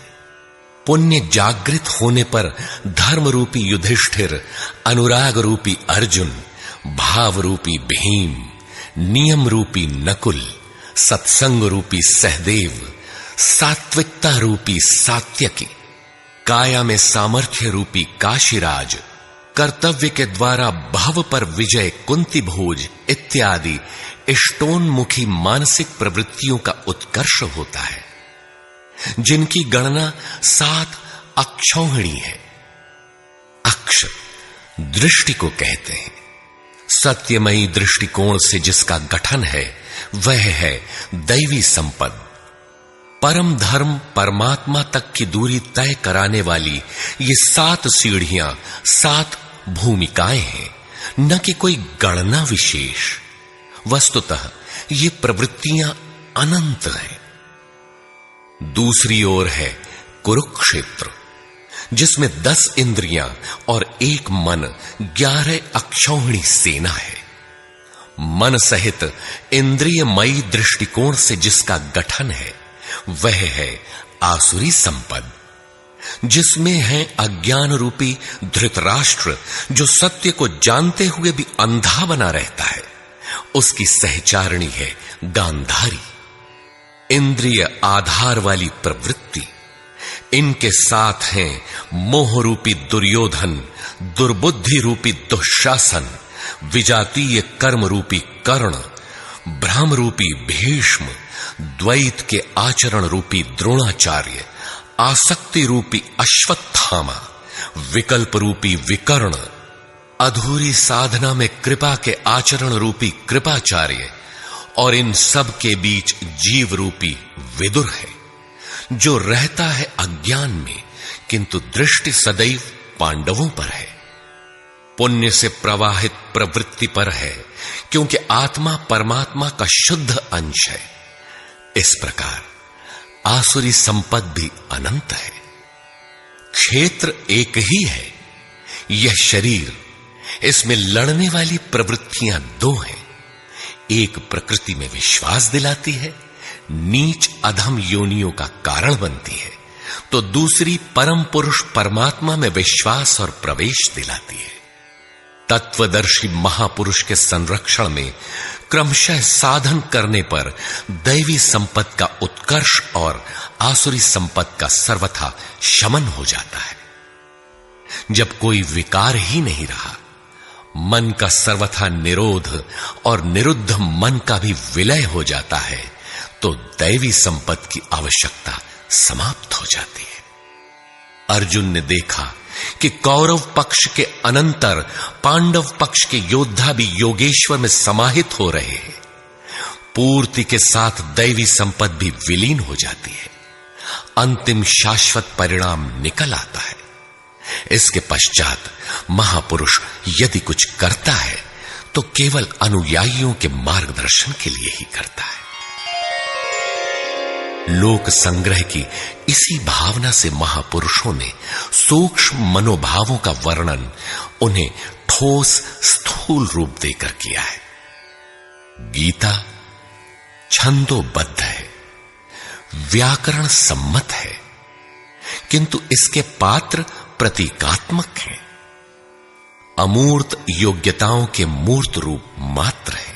पुण्य जागृत होने पर धर्म रूपी युधिष्ठिर, अनुराग रूपी अर्जुन, भाव रूपी भीम, नियम रूपी नकुल, सत्संग रूपी सहदेव, सात्विकता रूपी सात्यकी, काया में सामर्थ्य रूपी काशीराज, कर्तव्य के द्वारा भव पर विजय कुंती भोज इत्यादि इष्टोन्मुखी मानसिक प्रवृत्तियों का उत्कर्ष होता है, जिनकी गणना 7 अक्षौहिणी है। अक्ष दृष्टि को कहते हैं। सत्यमयी दृष्टिकोण से जिसका गठन है वह है दैवी संपद। परम धर्म परमात्मा तक की दूरी तय कराने वाली ये 7 सीढ़ियां, 7 भूमिकाएं हैं, न कि कोई गणना विशेष। वस्तुतः ये प्रवृत्तियां अनंत हैं। दूसरी ओर है कुरुक्षेत्र, जिसमें 10 इंद्रियां और 1 मन 11 अक्षौहिणी सेना है। मन सहित इंद्रियमयी दृष्टिकोण से जिसका गठन है वह है आसुरी संपद, जिसमें है अज्ञान रूपी धृतराष्ट्र, जो सत्य को जानते हुए भी अंधा बना रहता है। उसकी सहचारिणी है गांधारी, इंद्रिय आधार वाली प्रवृत्ति। इनके साथ हैं मोह रूपी दुर्योधन, दुर्बुद्धि रूपी दुःशासन, विजातीय कर्म रूपी कर्ण, भ्रम रूपी भीष्म, द्वैत के आचरण रूपी द्रोणाचार्य, आसक्ति रूपी अश्वत्थामा, विकल्प रूपी विकर्ण, अधूरी साधना में कृपा के आचरण रूपी कृपाचार्य, और इन सब के बीच जीव रूपी विदुर है, जो रहता है अज्ञान में, किंतु दृष्टि सदैव पांडवों पर है। पुण्य से प्रवाहित प्रवृत्ति पर है, क्योंकि आत्मा परमात्मा का शुद्ध अंश है। इस प्रकार आसुरी संपद भी अनंत है। क्षेत्र एक ही है, यह शरीर, इसमें लड़ने वाली प्रवृत्तियां 2 हैं। एक प्रकृति में विश्वास दिलाती है, नीच अधम योनियों का कारण बनती है, तो दूसरी परम पुरुष परमात्मा में विश्वास और प्रवेश दिलाती है। तत्वदर्शी महापुरुष के संरक्षण में क्रमशः साधन करने पर दैवी संपत्ति का उत्कर्ष और आसुरी संपत्ति का सर्वथा शमन हो जाता है। जब कोई विकार ही नहीं रहा, मन का सर्वथा निरोध और निरुद्ध मन का भी विलय हो जाता है, तो दैवी संपत्ति की आवश्यकता समाप्त हो जाती है। अर्जुन ने देखा कि कौरव पक्ष के अनंतर पांडव पक्ष के योद्धा भी योगेश्वर में समाहित हो रहे हैं। पूर्ति के साथ दैवी संपत्ति भी विलीन हो जाती है। अंतिम शाश्वत परिणाम निकल आता है। इसके पश्चात महापुरुष यदि कुछ करता है तो केवल अनुयायियों के मार्गदर्शन के लिए ही करता है। लोक संग्रह की इसी भावना से महापुरुषों ने सूक्ष्म मनोभावों का वर्णन उन्हें ठोस स्थूल रूप देकर किया है। गीता छंदोबद्ध है, व्याकरण सम्मत है, किंतु इसके पात्र प्रतीकात्मक हैं। अमूर्त योग्यताओं के मूर्त रूप मात्र है।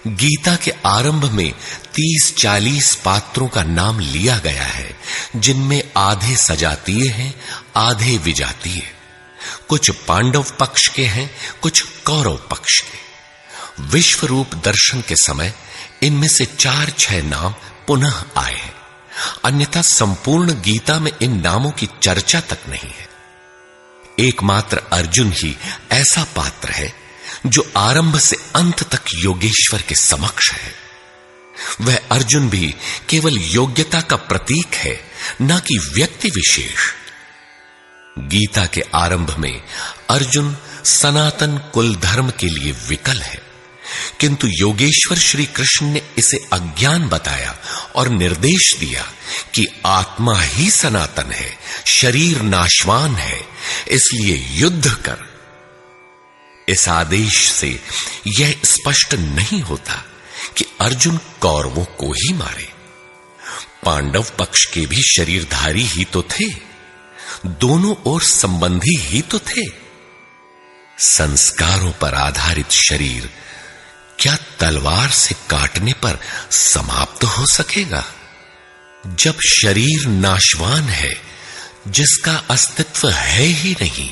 गीता के आरंभ में 30-40 पात्रों का नाम लिया गया है, जिनमें आधे सजातीय हैं, आधे विजातीय। कुछ पांडव पक्ष के हैं, कुछ कौरव पक्ष के। विश्व रूप दर्शन के समय इनमें से 4-6 नाम पुनः आए हैं, अन्यथा संपूर्ण गीता में इन नामों की चर्चा तक नहीं है। एकमात्र अर्जुन ही ऐसा पात्र है जो आरंभ से अंत तक योगेश्वर के समक्ष है। वह अर्जुन भी केवल योग्यता का प्रतीक है, न कि व्यक्ति विशेष। गीता के आरंभ में अर्जुन सनातन कुल धर्म के लिए विकल है, किंतु योगेश्वर श्री कृष्ण ने इसे अज्ञान बताया और निर्देश दिया कि आत्मा ही सनातन है, शरीर नाशवान है, इसलिए युद्ध कर। इस आदेश से यह स्पष्ट नहीं होता कि अर्जुन कौरवों को ही मारे। पांडव पक्ष के भी शरीरधारी ही तो थे, दोनों ओर संबंधी ही तो थे। संस्कारों पर आधारित शरीर क्या तलवार से काटने पर समाप्त हो सकेगा? जब शरीर नाशवान है, जिसका अस्तित्व है ही नहीं,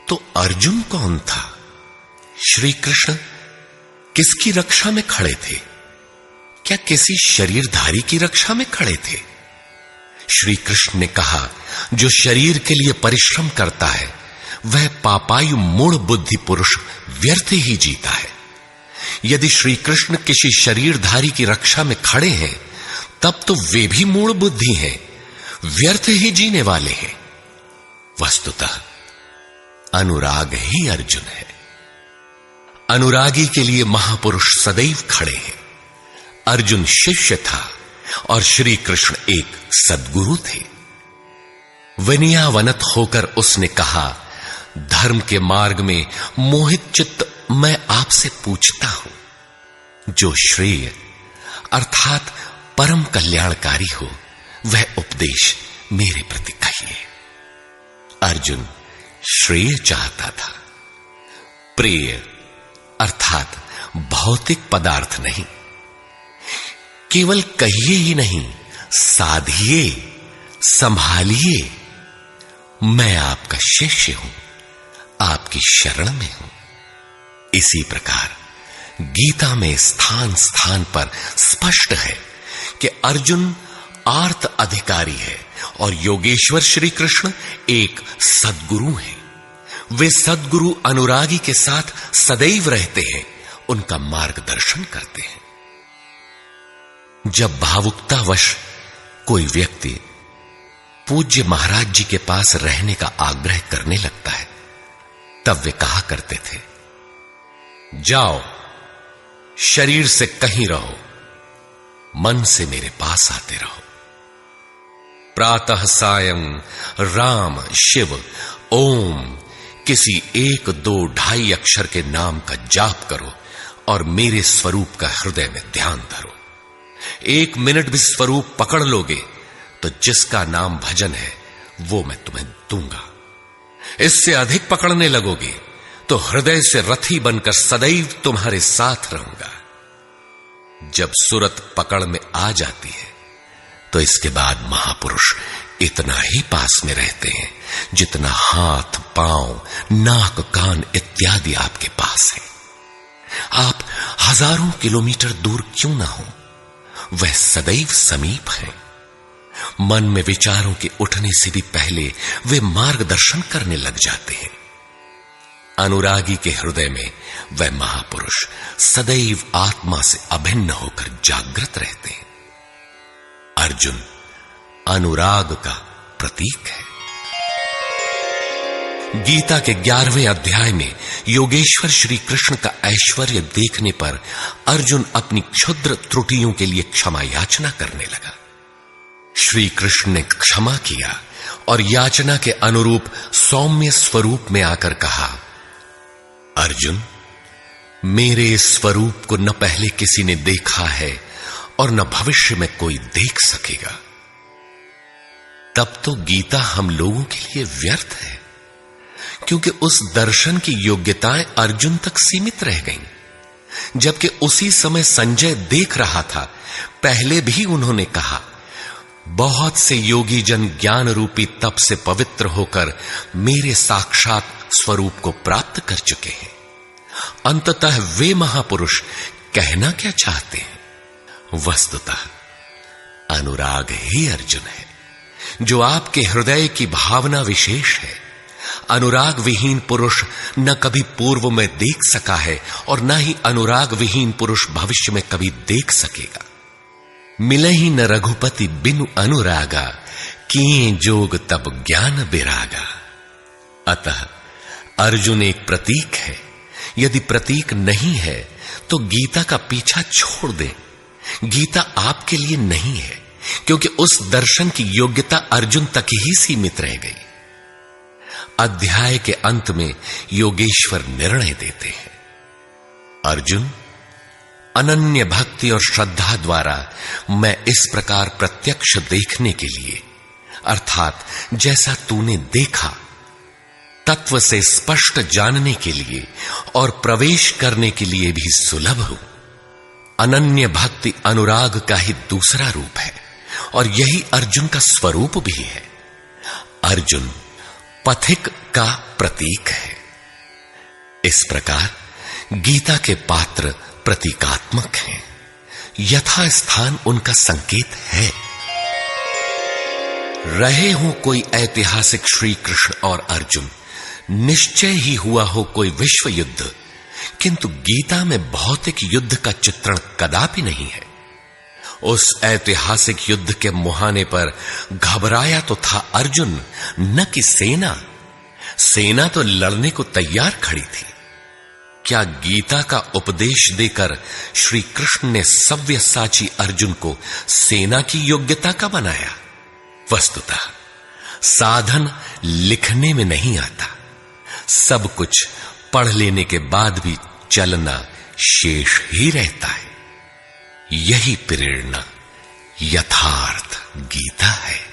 तो अर्जुन कौन था? श्री कृष्ण किसकी रक्षा में खड़े थे? क्या किसी शरीरधारी की रक्षा में खड़े थे? श्री कृष्ण ने कहा, जो शरीर के लिए परिश्रम करता है वह पापायु मूढ़ बुद्धि पुरुष व्यर्थ ही जीता है। यदि श्री कृष्ण किसी शरीरधारी की रक्षा में खड़े हैं, तब तो वे भी मूढ़ बुद्धि हैं, व्यर्थ ही जीने वाले हैं। वस्तुतः अनुराग ही अर्जुन है, अनुरागी के लिए महापुरुष सदैव खड़े हैं। अर्जुन शिष्य था और श्री कृष्ण एक सद्गुरु थे। विनयावनत होकर उसने कहा, धर्म के मार्ग में मोहित चित्त मैं आपसे पूछता हूं, जो श्रेय अर्थात परम कल्याणकारी हो वह उपदेश मेरे प्रति कहिए। अर्जुन श्रेय चाहता था, प्रेय अर्थात भौतिक पदार्थ नहीं। केवल कहिए ही नहीं, साधिए, संभालिए। मैं आपका शिष्य हूं, आपकी शरण में हूं। इसी प्रकार गीता में स्थान स्थान पर स्पष्ट है कि अर्जुन आर्त अधिकारी है और योगेश्वर श्री कृष्ण एक सद्गुरु हैं। वे सद्गुरु अनुरागी के साथ सदैव रहते हैं, उनका मार्गदर्शन करते हैं। जब भावुकतावश कोई व्यक्ति पूज्य महाराज जी के पास रहने का आग्रह करने लगता है, तब वे कहा करते थे, जाओ, शरीर से कहीं रहो, मन से मेरे पास आते रहो। प्रातः सायं राम शिव ओम किसी 1, 2, 2.5 अक्षर के नाम का जाप करो और मेरे स्वरूप का हृदय में ध्यान धरो। 1 मिनट भी स्वरूप पकड़ लोगे तो जिसका नाम भजन है वो मैं तुम्हें दूंगा। इससे अधिक पकड़ने लगोगे तो हृदय से रथी बनकर सदैव तुम्हारे साथ रहूंगा। जब सुरत पकड़ में आ जाती है तो इसके बाद महापुरुष इतना ही पास में रहते हैं जितना हाथ, पांव, नाक, कान इत्यादि आपके पास है। आप हजारों किलोमीटर दूर क्यों ना हो, वह सदैव समीप है। मन में विचारों के उठने से भी पहले वे मार्गदर्शन करने लग जाते हैं। अनुरागी के हृदय में वह महापुरुष सदैव आत्मा से अभिन्न होकर जागृत रहते हैं। अर्जुन अनुराग का प्रतीक है। गीता के 11वें अध्याय में योगेश्वर श्री कृष्ण का ऐश्वर्य देखने पर अर्जुन अपनी क्षुद्र त्रुटियों के लिए क्षमा याचना करने लगा। श्री कृष्ण ने क्षमा किया और याचना के अनुरूप सौम्य स्वरूप में आकर कहा, अर्जुन, मेरे स्वरूप को न पहले किसी ने देखा है और न भविष्य में कोई देख सकेगा। तब तो गीता हम लोगों के लिए व्यर्थ है, क्योंकि उस दर्शन की योग्यताएं अर्जुन तक सीमित रह गईं। जबकि उसी समय संजय देख रहा था, पहले भी उन्होंने कहा, बहुत से योगी जन ज्ञान रूपी तप से पवित्र होकर मेरे साक्षात स्वरूप को प्राप्त कर चुके हैं। अंततः वे महापुरुष कहना क्या चाहते हैं? वस्तुतः अनुराग ही अर्जुन है, जो आपके हृदय की भावना विशेष है। अनुराग विहीन पुरुष न कभी पूर्व में देख सका है और न ही अनुराग विहीन पुरुष भविष्य में कभी देख सकेगा। मिले ही न रघुपति बिनु अनुरागा, किए जोग तब ज्ञान बिरागा। अतः अर्जुन एक प्रतीक है। यदि प्रतीक नहीं है तो गीता का पीछा छोड़ दें। गीता आपके लिए नहीं है, क्योंकि उस दर्शन की योग्यता अर्जुन तक ही सीमित रह गई। अध्याय के अंत में योगेश्वर निर्णय देते हैं, अर्जुन, अनन्य भक्ति और श्रद्धा द्वारा मैं इस प्रकार प्रत्यक्ष देखने के लिए, अर्थात जैसा तूने देखा, तत्व से स्पष्ट जानने के लिए और प्रवेश करने के लिए भी सुलभ हूं। अनन्य भक्ति अनुराग का ही दूसरा रूप है और यही अर्जुन का स्वरूप भी है। अर्जुन पथिक का प्रतीक है। इस प्रकार गीता के पात्र प्रतीकात्मक हैं, यथा स्थान उनका संकेत है। रहे हो कोई ऐतिहासिक श्री कृष्ण और अर्जुन, निश्चय ही हुआ हो कोई विश्व युद्ध, किंतु गीता में भौतिक युद्ध का चित्रण कदापि नहीं है। उस ऐतिहासिक युद्ध के मुहाने पर घबराया तो था अर्जुन, न कि सेना। सेना तो लड़ने को तैयार खड़ी थी। क्या गीता का उपदेश देकर श्री कृष्ण ने सव्यसाची अर्जुन को सेना की योग्यता का बनाया? वस्तुतः साधन लिखने में नहीं आता, सब कुछ पढ़ लेने के बाद भी चलना शेष ही रहता है। यही प्रेरणा यथार्थ गीता है।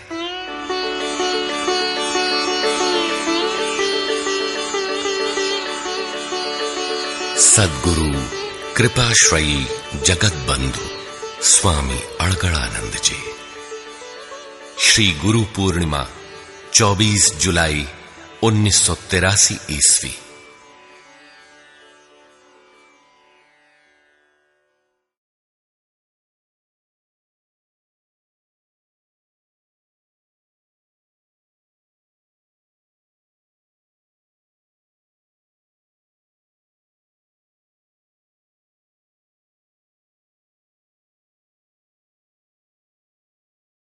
सद्गुरु कृपाश्रयी जगत बंधु स्वामी अड़गड़ानंद जी। श्री गुरु पूर्णिमा 24 जुलाई 1983 ईस्वी।